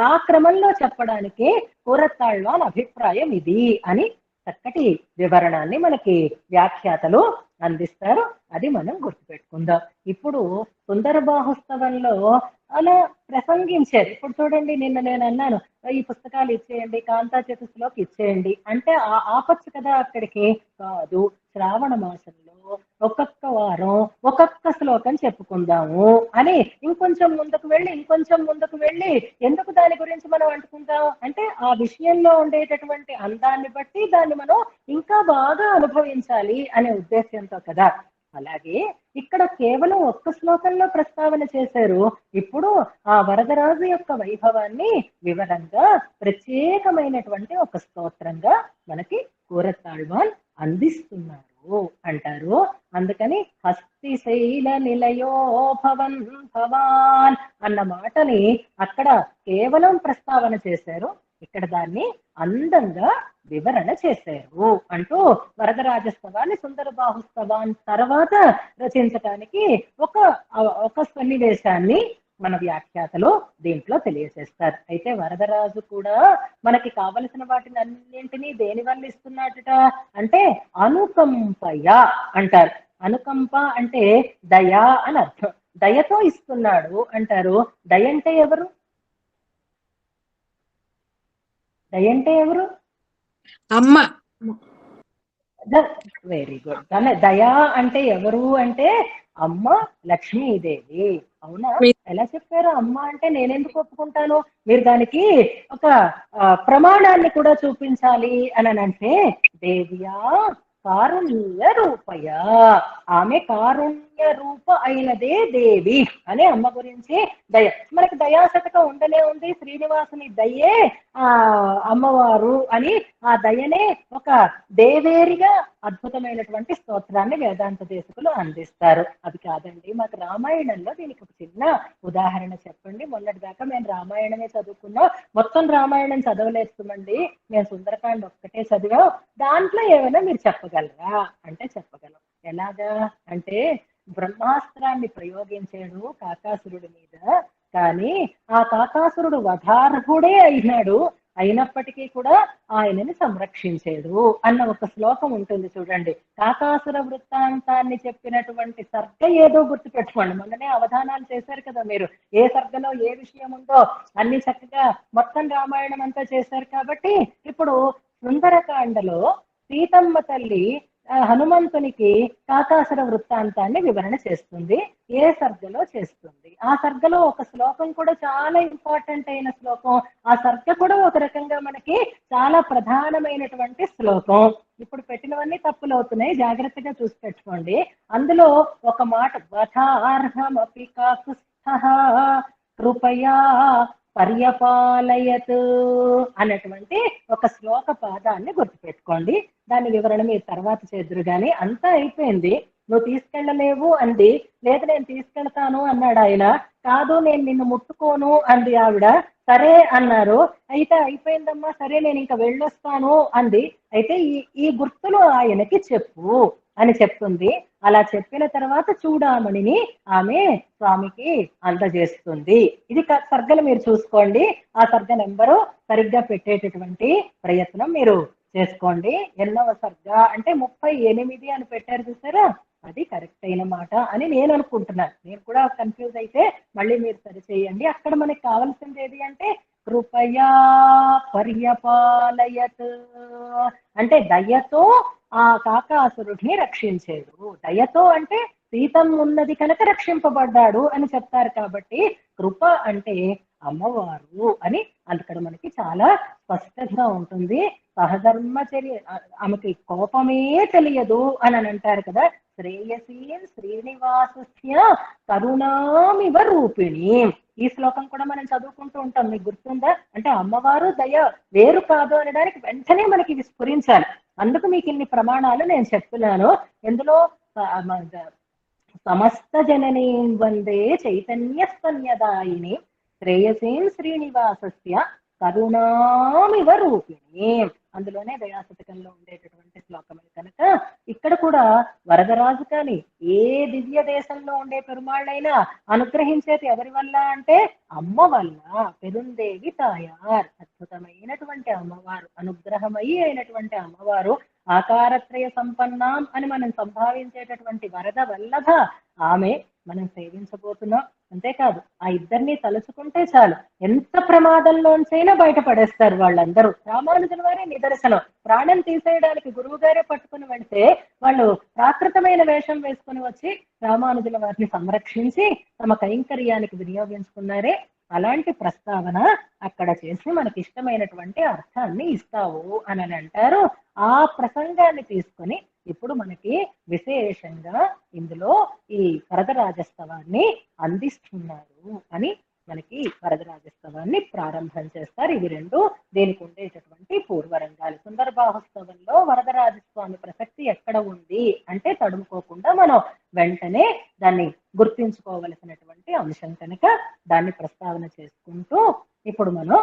Speaker 1: ఆ క్రమంలో చెప్పడానికి కూరత్తాళ్వాన్ అభిప్రాయం ఇది అని చక్కటి వివరణాన్ని మనకి వ్యాఖ్యాతలు అందిస్తారు. అది మనం గుర్తుపెట్టుకుందాం. ఇప్పుడు సుందర బాహుస్తవంలో అలా ప్రసంగించారు. ఇప్పుడు చూడండి, నిన్న నేను అన్నాను ఈ పుస్తకాలు ఇచ్చేయండి, కాంతా చతుస్సులోకి ఇచ్చేయండి అంటే ఆపచ్చు కదా అక్కడికి. కాదు, శ్రావణ మాసంలో ఒక్కొక్క వారం ఒక్కొక్క శ్లోకం చెప్పుకుందాము అని ఇంకొంచెం ముందుకు వెళ్ళి ఎందుకు దాని గురించి మనం అంటుకుంటాం అంటే ఆ విషయంలో ఉండేటటువంటి అందాన్ని బట్టి దాన్ని మనం ఇంకా బాగా అనుభవించాలి అనే ఉద్దేశంతో కదా. అలాగే ఇక్కడ కేవలం ఒక్క శ్లోకంలో ప్రస్తావన చేశారు. ఇప్పుడు ఆ వరదరాజు యొక్క వైభవాన్ని వివరంగా ప్రత్యేకమైనటువంటి ఒక స్తోత్రంగా మనకి కూరత్తాళ్వాన్ అందిస్తున్నారు అంటారు. అందుకని హస్తిశైల నిలయో భవన్ భవాన్ అన్న మాటని అక్కడ కేవలం ప్రస్తావన చేశారు, ఇక్కడ దాన్ని అందంగా వివరణ చేశారు అంటూ వరదరాజస్తవాన్ని సుందర బాహుస్తవాన్ తర్వాత రచించడానికి ఒక సన్నివేశాన్ని మన వ్యాఖ్యాతలు దీంట్లో తెలియజేస్తారు. అయితే వరదరాజు కూడా మనకి కావలసిన వాటిని అన్నింటినీ దేని వల్ల ఇస్తున్నాడట అంటే అనుకంపయ అంటారు. అనుకంప అంటే దయా అని అర్థం. దయతో ఇస్తున్నాడు అంటారు. దయంటే ఎవరు? దయంటే ఎవరు?
Speaker 2: అమ్మ.
Speaker 1: Very good. దయా అంటే ఎవరు అంటే అమ్మ లక్ష్మీదేవి. అవునా? ఎలా చెప్పారు? అమ్మ అంటే నేనెందుకు ఒప్పుకుంటాను? మీరు దానికి ఒక ప్రమాణాన్ని కూడా చూపించాలి అని అంటే, దేవ్యా కారుణ్య రూపయ, ఆమె కారుణ్య రూప అయినదే దేవి అనే అమ్మ గురించి దయ. మనకి దయాశతకం ఉండనే ఉంది. శ్రీనివాసుని దయే అమ్మవారు అని ఆ దయనే ఒక దేవేరిగా అద్భుతమైనటువంటి స్తోత్రాన్ని వేదాంత దేశకులు అందిస్తారు. అది కాదండి, మాకు రామాయణంలో దీనికి ఒక చిన్న ఉదాహరణ చెప్పండి. మొన్నటి దాకా మేము రామాయణమే చదువుకున్నాం, మొత్తం రామాయణం చదవలేస్తామండి, మేము సుందరకాండ ఒక్కటే చదివాం, దాంట్లో ఏమైనా మీరు చెప్పగలరా అంటే చెప్పగలం. ఎలాగా అంటే బ్రహ్మాస్త్రాన్ని ప్రయోగించాడు కాకాసురుడి మీద, కానీ ఆ కాకాసురుడు వధార్హుడే అయినాడు, అయినప్పటికీ కూడా ఆయనని సంరక్షించాడు అన్న ఒక శ్లోకం ఉంటుంది చూడండి. కాకాసుర వృత్తాంతాన్ని చెప్పినటువంటి సర్గ ఏదో గుర్తుపెట్టుకోండి. మొన్ననే అవధానాలు చేశారు కదా మీరు, ఏ సర్గలో ఏ విషయం ఉందో అన్ని చక్కగా మొత్తం రామాయణం అంతా చేశారు. కాబట్టి ఇప్పుడు సుందరకాండలో సీతమ్మ తల్లి హనుమంతునికి కాకాసుర వృత్తాంతాన్ని వివరణ చేస్తుంది. ఏ సర్గలో చేస్తుంది? ఆ సర్గలో ఒక శ్లోకం కూడా చాలా ఇంపార్టెంట్ అయిన శ్లోకం. ఆ సర్గ కూడా ఒక రకంగా మనకి చాలా ప్రధానమైనటువంటి శ్లోకం. ఇప్పుడు పెట్టినవన్నీ తప్పులు అవుతున్నాయి, జాగ్రత్తగా చూసి పెట్టుకోండి. అందులో ఒక మాట వధార్హమపి కాకుస్థః కృపయా పర్యపాలయత్ అన్నటువంటి ఒక శ్లోక పాదాన్ని గుర్తుపెట్టుకోండి. దాని వివరణ మీరు తర్వాత చేద్దరు గాని. అంతా అయిపోయింది, నువ్వు తీసుకెళ్ళలేవు అంది. లేదు నేను తీసుకెళ్తాను అన్నాడు ఆయన. కాదు నేను నిన్ను ముట్టుకోను అంది ఆవిడ. సరే అన్నారు. అయితే అయిపోయిందమ్మా, సరే నేను ఇంకా వెళ్ళొస్తాను అంది. అయితే ఈ గుర్తులు ఆయనకి చెప్పు అని చెప్తుంది. అలా చెప్పిన తర్వాత చూడామణిని ఆమె స్వామికి అందజేస్తుంది. ఇది సర్గలు మీరు చూసుకోండి. ఆ సర్గ నెంబరు సరిగ్గా పెట్టేటటువంటి ప్రయత్నం మీరు చేసుకోండి. ఎన్నవ సర్గ అంటే 38 అని పెట్టారు చూసారా, అది కరెక్ట్ అయిన మాట అని నేను అనుకుంటున్నాను. నేను కూడా కన్ఫ్యూజ్ అయితే మళ్ళీ మీరు సరి చేయండి. అక్కడ మనకి కావాల్సింది ఏది అంటే కృపయా పర్యపాలయత్. అంటే దయతో ఆ కాకాసురుడిని రక్షించేడు. దయతో అంటే సీతం ఉన్నది కనుక రక్షింపబడ్డాడు అని చెప్తారు. కాబట్టి కృప అంటే అమ్మవారు అని అక్కడ మనకి చాలా స్పష్టంగా ఉంటుంది. సహధర్మచర్య, ఆమెకి కోపమే తెలియదు అని అంటారు కదా. శ్రేయసీం శ్రీనివాసస్య కరుణామివ రూపిణి. ఈ శ్లోకం కూడా మనం చదువుకుంటూ ఉంటాం, మీకు గుర్తుందా? అంటే అమ్మవారు దయ వేరు కాదు అనడానికి వెంటనే మనకి ఇది స్ఫురించాలి. అందుకు మీకు ఇన్ని ప్రమాణాలు నేను చెప్తున్నాను. ఎందులో సమస్త జననీం వందే చైతన్య స్తన్యదాయిని శ్రేయసీం శ్రీనివాసస్య కరుణామివ రూపిణి. అందులోనే దయాశతకంలో ఉండేటటువంటి శ్లోకమే కనుక ఇక్కడ కూడా వరదరాజు కానీ ఏ దివ్య దేశంలో ఉండే పెరుమాళ్ళైనా అనుగ్రహించేది ఎవరి వల్ల అంటే అమ్మ వల్ల. పెరుందేవి తాయార్, అద్భుతమైనటువంటి అమ్మవారు, అనుగ్రహమయి అయినటువంటి అమ్మవారు, ఆకారత్రయ సంపన్నాం అని మనం సంభావించేటటువంటి వరద వల్లభ ఆమె మనం సేవించబోతున్నాం. అంతేకాదు ఆ ఇద్దరిని తలుచుకుంటే చాలు ఎంత ప్రమాదంలోంచైనా బయటపడేస్తారు వాళ్ళందరూ. రామానుజుల వారే నిదర్శనం. ప్రాణం తీసేయడానికి గురువు గారే పట్టుకుని వెళ్తే వాళ్ళు ప్రాకృతమైన వేషం వేసుకుని వచ్చి రామానుజుల వారిని సంరక్షించి తమ కైంకర్యానికి వినియోగించుకున్నారే. అలాంటి ప్రస్తావన అక్కడ చేసి మనకి ఇష్టమైనటువంటి అర్థాన్ని ఇస్తావు అని అంటారు. ఆ ప్రసంగాన్ని తీసుకొని ఇప్పుడు మనకి విశేషంగా ఇందులో ఈ వరదరాజస్తవాన్ని అందిస్తున్నారు అని మనకి వరదరాజస్తవాన్ని ప్రారంభం చేస్తారు. ఇవి రెండు దీనికి ఉండేటటువంటి పూర్వరంగాలు. సుందరబాహుస్తవంలో వరదరాజస్వామి ప్రసక్తి ఎక్కడ ఉంది అంటే తడుముకోకుండా మనం వెంటనే దాన్ని గుర్తించుకోవలసినటువంటి అంశం కనుక దాన్ని ప్రస్తావన చేసుకుంటూ ఇప్పుడు మనం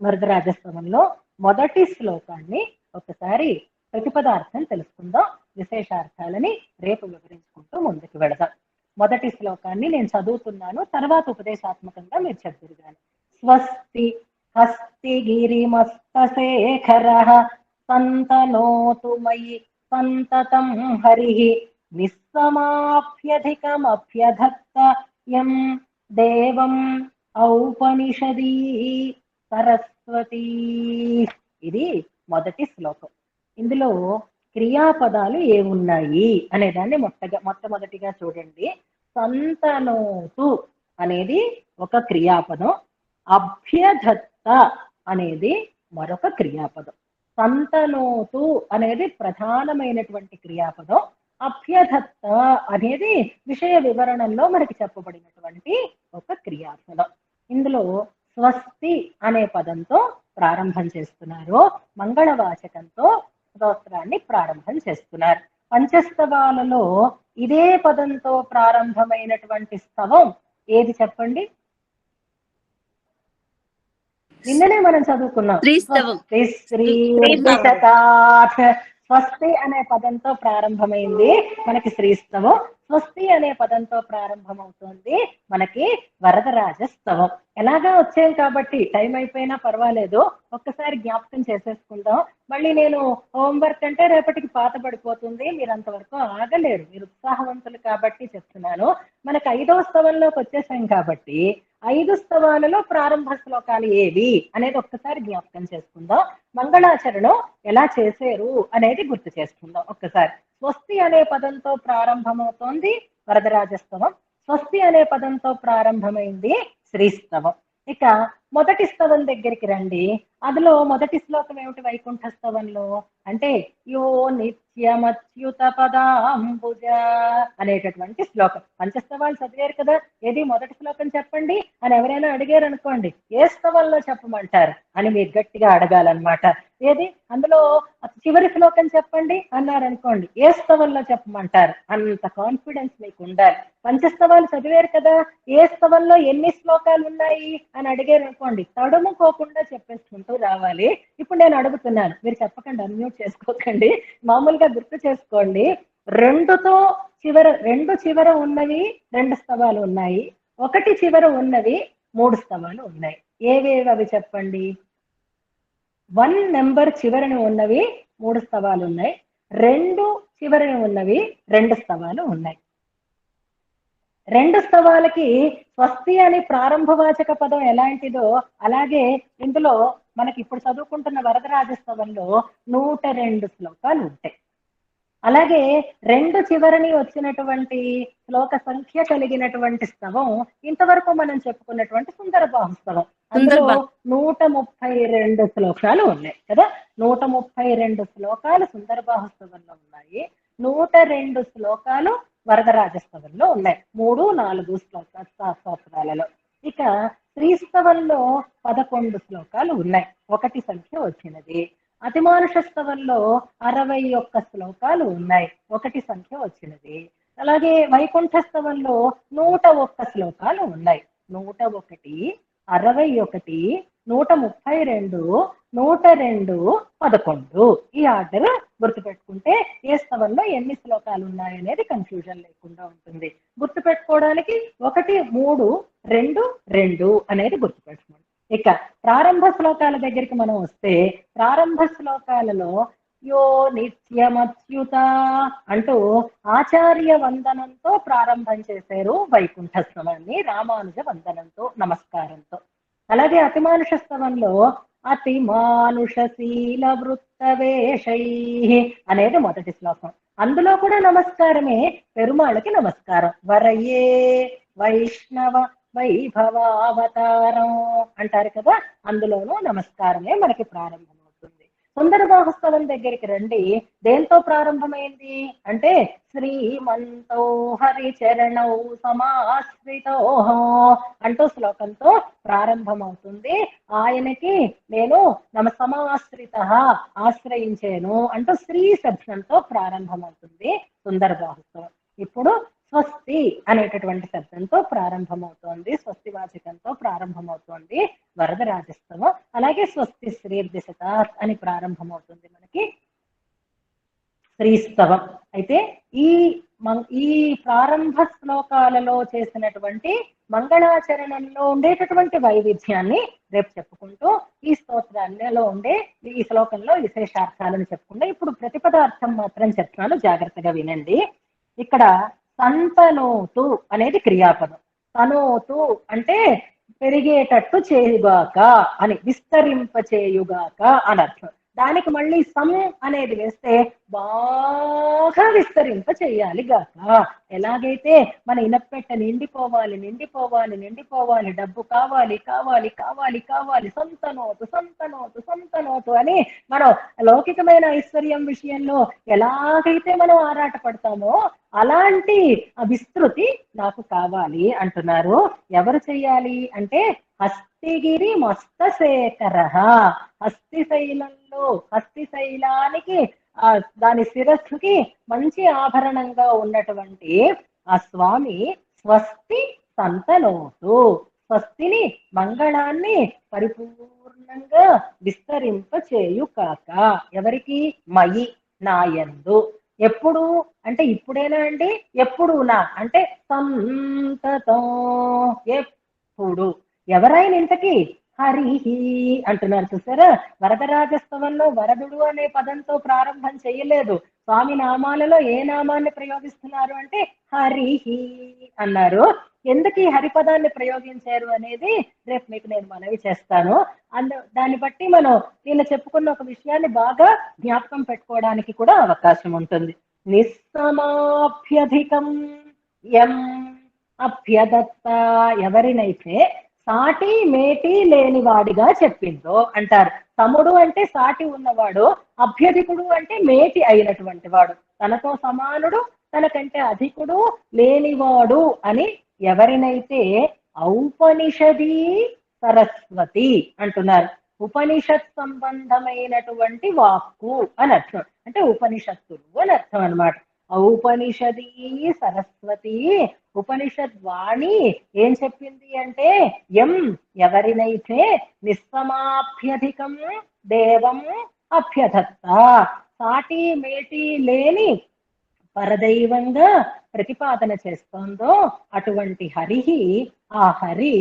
Speaker 1: వరదరాజస్తవంలో మొదటి శ్లోకాన్ని ఒకసారి ప్రతిపదార్థం తెలుసుకుందాం. విశేషార్థాలని రేపు వివరించుకుంటూ ముందుకు వెళదాం. మొదటి శ్లోకాన్ని నేను చదువుతున్నాను, తర్వాత ఉపదేశాత్మకంగా మీరు చెప్తురుగాను. స్వస్తి హస్తిగిరిమస్తశేఖర సంతనోతు మయి సంతతం హరి నిస్సమాప్యధికమప్యధత్త యం దేవం ఔపనిషదీ సరస్వతి. ఇది మొదటి శ్లోకం. ఇందులో క్రియాపదాలు ఏమున్నాయి అనే దాన్ని మొట్టమొదటిగా చూడండి. సంతనోతు అనేది ఒక క్రియాపదం, అభ్యధత్త అనేది మరొక క్రియాపదం. సంతనోతు అనేది ప్రధానమైనటువంటి క్రియాపదం, అభ్యధత్త అనేది విషయ వివరణలో మనకి చెప్పబడినటువంటి ఒక క్రియాపదం. ఇందులో స్వస్తి అనే పదంతో ప్రారంభం చేస్తున్నారు, మంగళవాచకంతో స్తోత్రాన్ని ప్రారంభం చేస్తున్నారు. పంచస్తవాలలో ఇదే పదంతో ప్రారంభమైనటువంటి స్తవం ఏది చెప్పండి? నిన్ననే మనం చదువుకున్నాం, స్వస్తి అనే పదంతో ప్రారంభమైంది మనకి శ్రీస్తవం. స్వస్తి అనే పదంతో ప్రారంభమవుతుంది మనకి వరదరాజస్తవం. ఎలాగా వచ్చాం కాబట్టి టైం అయిపోయినా పర్వాలేదు, ఒక్కసారి జ్ఞాపకం చేసేసుకుందాం. మళ్ళీ నేను హోంవర్క్ అంటే రేపటికి పాత పడిపోతుంది, మీరు అంతవరకు ఆగలేరు, మీరు ఉత్సాహవంతులు కాబట్టి చెప్తున్నాను. మనకి 5వ స్తవంలోకి వచ్చేసాం కాబట్టి 5 స్తవాలలో ప్రారంభ శ్లోకాలు ఏవి అనేది ఒక్కసారి జ్ఞాపకం చేసుకుందాం. మంగళాచరణం ఎలా చేశారు అనేది గుర్తు చేసుకుందాం ఒక్కసారి. స్వస్తి అనే పదంతో ప్రారంభమవుతోంది వరదరాజస్తవం, స్వస్తి అనే పదంతో ప్రారంభమైంది శ్రీస్తవం. ఇక మొదటి స్తవం దగ్గరికి రండి. అందులో మొదటి శ్లోకం ఏమిటి వైకుంఠ స్తవంలో అంటే యో నిత్యమచ్యుత పదాంబుజ అనేటటువంటి శ్లోకం. పంచస్తవాలు చదివారు కదా, ఏది మొదటి శ్లోకం చెప్పండి అని ఎవరైనా అడిగారు అనుకోండి, ఏ స్తవంలో చెప్పమంటారు అని మీరు గట్టిగా అడగాలన్నమాట. ఏది అందులో చివరి శ్లోకం చెప్పండి అన్నారనుకోండి, ఏ స్తవంలో చెప్పమంటారు అంత కాన్ఫిడెన్స్ మీకు ఉండాలి. పంచస్తవాలు చదివారు కదా, ఏ స్తవంలో ఎన్ని శ్లోకాలు ఉన్నాయి అని అడిగారు అనుకోండి, తడుముకోకుండా చెప్పేసుకుంటూ రావాలి. ఇప్పుడు నేను అడుగుతున్నాను, మీరు చెప్పకండి, అన్మ్యూట్ చేసుకోకండి, మామూలుగా గుర్తు చేసుకోండి. రెండు చివర ఉన్నవి 2 స్తవాలు ఉన్నాయి, ఒకటి చివర ఉన్నవి 3 స్తవాలు ఉన్నాయి. ఏవేవి అవి చెప్పండి? 1 నెంబర్ చివరని ఉన్నవి 3 స్తవాలు ఉన్నాయి, 2 చివరని ఉన్నవి 2 స్తవాలు ఉన్నాయి. రెండు స్తవాలకి స్వస్తి అని ప్రారంభవాచక పదం ఎలాంటిదో అలాగే ఇందులో మనకి ఇప్పుడు చదువుకుంటున్న వరదరాజస్తవంలో 102 శ్లోకాలు ఉంటాయి. అలాగే రెండు చివరిని వచ్చినటువంటి శ్లోక సంఖ్య కలిగినటువంటి స్తవం ఇంతవరకు మనం చెప్పుకున్నటువంటి సుందర బాహుస్తవం. అందులో 132 శ్లోకాలు ఉన్నాయి కదా. 132 శ్లోకాలు సుందర బాహుస్తవంలో ఉన్నాయి. 102 శ్లోకాలు వరదరాజస్తవంలో ఉన్నాయి. 3, 4 స్తోత్రాలలో. ఇక శ్రీస్తవంలో 11 శ్లోకాలు ఉన్నాయి. ఒకటి సంఖ్య వచ్చినది. అతిమానుష స్తవంలో 61 శ్లోకాలు ఉన్నాయి. ఒకటి సంఖ్య వచ్చినది. అలాగే వైకుంఠ స్తవంలో 101 శ్లోకాలు ఉన్నాయి. 101, 61, 132, 102, 11 ఈ ఆర్డర్ గుర్తుపెట్టుకుంటే ఏ స్తవంలో ఎన్ని శ్లోకాలు ఉన్నాయనేది కన్ఫ్యూజన్ లేకుండా ఉంటుంది. గుర్తుపెట్టుకోవడానికి 1, 3, 2, 2 అనేది గుర్తుపెట్టుకోండి. ఇక ప్రారంభ శ్లోకాల దగ్గరికి మనం వస్తే ప్రారంభ శ్లోకాలలో యో నిత్యమచ్యుత అంటూ ఆచార్య వందనంతో ప్రారంభం చేశారు వైకుంఠ స్తవాన్ని, రామానుజ వందనంతో నమస్కారంతో. అలాగే అతిమానుష స్తవంలో అతిమానుషశీల వృత్తవేషై అనేది మొదటి శ్లోకం. అందులో కూడా నమస్కారమే, పెరుమాళకి నమస్కారం. వరయే వైష్ణవ వైభవావతారం అంటారు కదా, అందులోనూ నమస్కారమే మనకి ప్రారంభమవుతుంది. సుందర బాహుస్తవం దగ్గరికి రండి. దేంతో ప్రారంభమైంది అంటే శ్రీమంతో హరిచరణౌ సమాశ్రితో అంటూ శ్లోకంతో ప్రారంభమవుతుంది. ఆయనకి నేను సమాశ్రిత ఆశ్రయించాను అంటూ శ్రీ శబ్దంతో ప్రారంభమవుతుంది సుందర బాహుస్తవం. ఇప్పుడు స్వస్తి అనేటటువంటి శబ్దంతో ప్రారంభమవుతోంది, స్వస్తి వాచకంతో ప్రారంభమవుతోంది వరదరాజస్తవం. అలాగే స్వస్తి శ్రీర్దిశత అని ప్రారంభమవుతుంది మనకి శ్రీస్తవం. అయితే ఈ ప్రారంభ శ్లోకాలలో చేసినటువంటి మంగళాచరణంలో ఉండేటటువంటి వైవిధ్యాన్ని రేపు చెప్పుకుంటూ ఈ స్తోత్రాలలో ఉండే ఈ శ్లోకంలో విశేషార్థాలను చెప్పుకుంటే ఇప్పుడు ప్రతిపదార్థం మాత్రం చెప్తాను, జాగ్రత్తగా వినండి. ఇక్కడ సంతనోతు అనేది క్రియాపదం. తనోతు అంటే పెరిగేటట్టు చేయుగాక అని, విస్తరింప చేయుగాక అని అర్థం. దానికి మళ్ళీ సం అనేది వేస్తే బాగా విస్తరింప చేయాలి గాక. ఎలాగైతే మన ఇనప్పెట్ట నిండిపోవాలి నిండిపోవాలి నిండిపోవాలి, డబ్బు కావాలి కావాలి కావాలి కావాలి, సంతనోతు సంతనోతు సంతనోతు అని మనం లౌకికమైన ఐశ్వర్యం విషయంలో ఎలాగైతే మనం ఆరాట పడతామో అలాంటి విస్తృతి నాకు కావాలి అంటున్నారు. ఎవరు చెయ్యాలి అంటే హస్తిగిరి మస్తశేఖర, హస్తిశైలానికి దాని శిరస్సుకి మంచి ఆభరణంగా ఉన్నటువంటి ఆ స్వామి స్వస్తి సంతనోతు, స్వస్తిని మంగళాన్ని పరిపూర్ణంగా విస్తరింప చేయు కాక. ఎవరికి? మయి నాయందు. ఎప్పుడు అంటే ఇప్పుడేనా అండి? ఎప్పుడు నా అంటే సంతతం, ఎప్పుడు. ఎవరైనా ఇంతకి హరిహి అంటున్నారు చూసారా. వరదరాజస్తవంలో వరదుడు అనే పదంతో ప్రారంభం చేయలేదు. స్వామి నామాలలో ఏ నామాన్ని ప్రయోగిస్తున్నారు అంటే హరిహి అన్నారు. ఎందుకు ఈ హరిపదాన్ని ప్రయోగించారు అనేది రేపు మీకు నేను మనవి చేస్తాను. దాన్ని బట్టి మనం దీన్ని చెప్పుకున్న ఒక విషయాన్ని బాగా జ్ఞాపకం పెట్టుకోవడానికి కూడా అవకాశం ఉంటుంది. నిస్సమాభ్యధికం యం అభ్యదత్త, ఎవరినైతే సాటి మేటి లేని వాడిగా చెప్పిందో అంటారు. తముడు అంటే సాటి ఉన్నవాడు, అభ్యధికుడు అంటే మేటి అయినటువంటి వాడు, తనతో సమానుడు, తనకంటే అధికుడు, లేనివాడు అని ఎవరినైతే ఔపనిషదీ సరస్వతి అంటున్నారు. ఉపనిషత్ సంబంధమైనటువంటి వాక్కు అని అర్థం, అంటే ఉపనిషత్తులు అని అర్థం అనమాట. ఔపనిషదీ సరస్వతి, ఉపనిషద్వాణి ఏం చెప్పింది అంటే ఎం ఎవరినైతే నిస్సమాభ్యధికం దేవం అభ్యదత్త, సాటి మేటి లేని పరదైవంగా ప్రతిపాదన చేస్తోందో అటువంటి హరిహి, ఆ హరి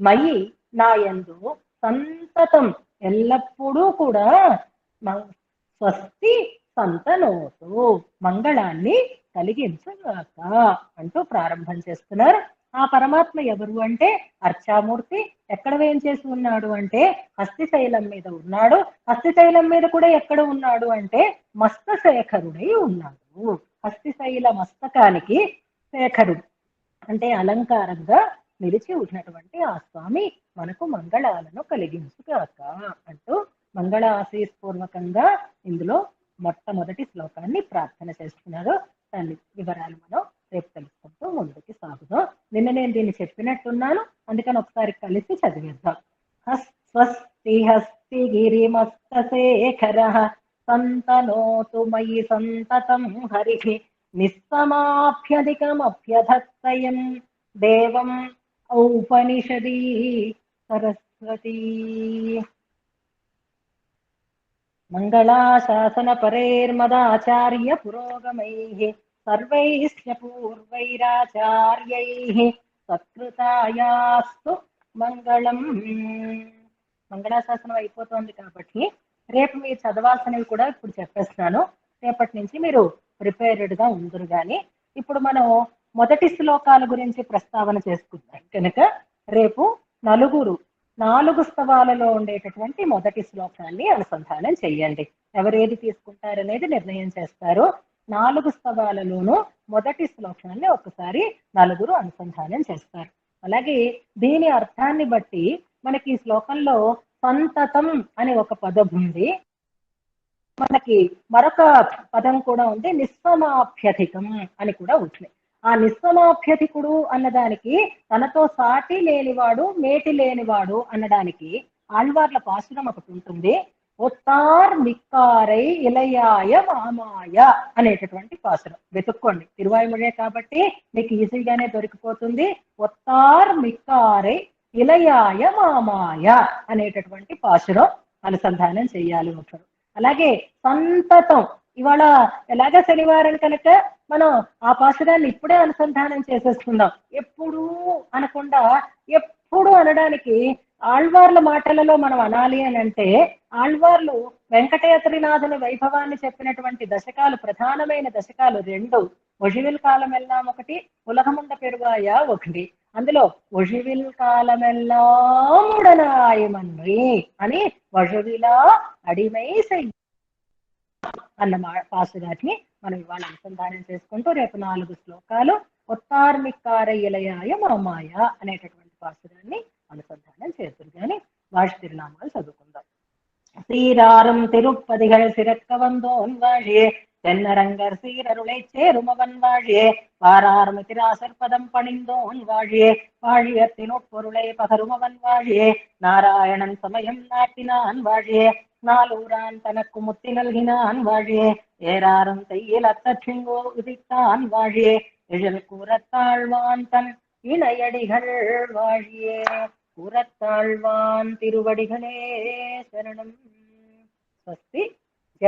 Speaker 1: మయి నాయందు సంతతం ఎల్లప్పుడూ కూడా స్వస్తి సంతనోతు మంగళాన్ని కలిగించుగాక అంటూ ప్రారంభం చేస్తున్నారు. ఆ పరమాత్మ ఎవరు అంటే అర్చామూర్తి. ఎక్కడ వేంచేసి ఉన్నాడు అంటే హస్తిశైలం మీద ఉన్నాడు. హస్తిశైలం మీద కూడా ఎక్కడ ఉన్నాడు అంటే మస్తశేఖరుడై ఉన్నాడు. హస్తిశైల మస్తకానికి శేఖరుడు అంటే అలంకారంగా నిలిచి ఉన్నటువంటి ఆ స్వామి మనకు మంగళాలను కలిగించుగాక అంటూ మంగళ ఆశీస్పూర్వకంగా ఇందులో మొట్టమొదటి శ్లోకాన్ని ప్రార్థన చేస్తున్నారు. దాని వివరాలు మనం రేపు తెలుసుకుంటూ ముందుకు సాగుదాం. నిన్న నేను దీన్ని చెప్పినట్టున్నాను, అందుకని ఒకసారి కలిసి చదివేద్దాం. స్వస్తి హస్తి గిరిమస్తశేఖర సంతనోతు మయి సంతతం హరి నిస్సమాభ్యధికమభ్యధత్తయం దేవం ఔపనిషదీ సరస్వతీ. మంగళాశాసన పరైర్మదాచార్య పురోగమైః సర్వైశ్చ పూర్వైరాచార్యైః సత్కృతాయాస్తు మంగళం. మంగళాశాసనం అయిపోతుంది కాబట్టి రేపు మీరు చదవాల్సినవి కూడా ఇప్పుడు చెప్పేస్తాను. రేపటి నుంచి మీరు ప్రిపేర్డ్ గా ఉందరు. కానీ ఇప్పుడు మనం మొదటి శ్లోకాల గురించి ప్రస్తావన చేసుకుందాం కనుక రేపు 4 స్తవాలలో ఉండేటటువంటి మొదటి శ్లోకాన్ని అనుసంధానం చెయ్యండి. ఎవరేది తీసుకుంటారనేది నిర్ణయం చేస్తారు. 4 స్తవాలలోనూ మొదటి శ్లోకాన్ని ఒకసారి 4 అనుసంధానం చేస్తారు. అలాగే దీని అర్థాన్ని బట్టి మనకి ఈ శ్లోకంలో సంతతం అనే ఒక పదం ఉంది, మనకి మరొక పదం కూడా ఉంది, నిస్సమాభ్యధికం అని కూడా ఉంటుంది. ఆ నిస్సమాభ్యధికుడు అన్నదానికి తనతో సాటి లేనివాడు, మేటి లేనివాడు అన్నదానికి ఆళ్వార్ల పాసురం ఒకటి ఉంటుంది. ఒత్తార్ మిక్కారై ఇలయాయ మామాయ అనేటటువంటి పాసురం వెతుక్కోండి. తిరువాయుమొഴే కాబట్టి మీకు ఈజీగానే దొరికిపోతుంది. ఒత్తార్ మిక్కారై ఇలయాయ మామాయ అనేటటువంటి పాసురం అనుసంధానం చెయ్యాలి ఒకరు. అలాగే సంతతం, ఇవాళ ఎలాగ శనివారం కనుక మనం ఆ పాసురాన్ని ఇప్పుడే అనుసంధానం చేసేసుకుందాం. ఎప్పుడు అనకుండా ఎప్పుడు అనడానికి ఆళ్వార్ల మాటలలో మనం అనాలి అని అంటే, ఆళ్వార్లు వెంకటేశ్వరినాథుని వైభవాన్ని చెప్పినటువంటి దశకాలు, ప్రధానమైన దశకాలు 2, ఒழிవిల్ కాలమెల్లాం ఒకటి, ఉలగముండ పెరువాయ ఒకటి. అందులో ఒழிవిల్ కాలమెల్లాం ఉడనాయమన్రి అని వజువిలా అడిమై అన్న పాసురాన్ని మనం ఇవాళ అనుసంధానం చేసుకుంటూ రేపు 4 శ్లోకాలు ఒత్తార్మిక్కారయ్యలయాయ మామాయ అనేటటువంటి పాసురాన్ని అనుసంధానం చేస్తారు. కానీ వాషి తిరునామాలు చదువుకుందాం. சீராரும் திருப்பதிகள் சிறக்க வந்தோன் வாழியே தென்னரங்கர் சீரருளை சேருமவன் வாழியே வாராரும் திராசற்பதம் பணிந்தோன் வாழியே வாழியத்தினுட்பொருளை பகருமவன் வாழியே நாராயணன் சமயம் நாட்டினான் வாழியே நாளூரான் தனக்கு முத்தி நல்கினான் வாழியே ஏராரும் தையில் அத்தச்சிங்கோ உதித்தான் வாழியே எழில் கூறத்தாழ்வான் தன் இணையடிகள் வாழியே. கூறத்தாழ்வான் திருவடிகளே சரணம். ஸ்வஸ்தி.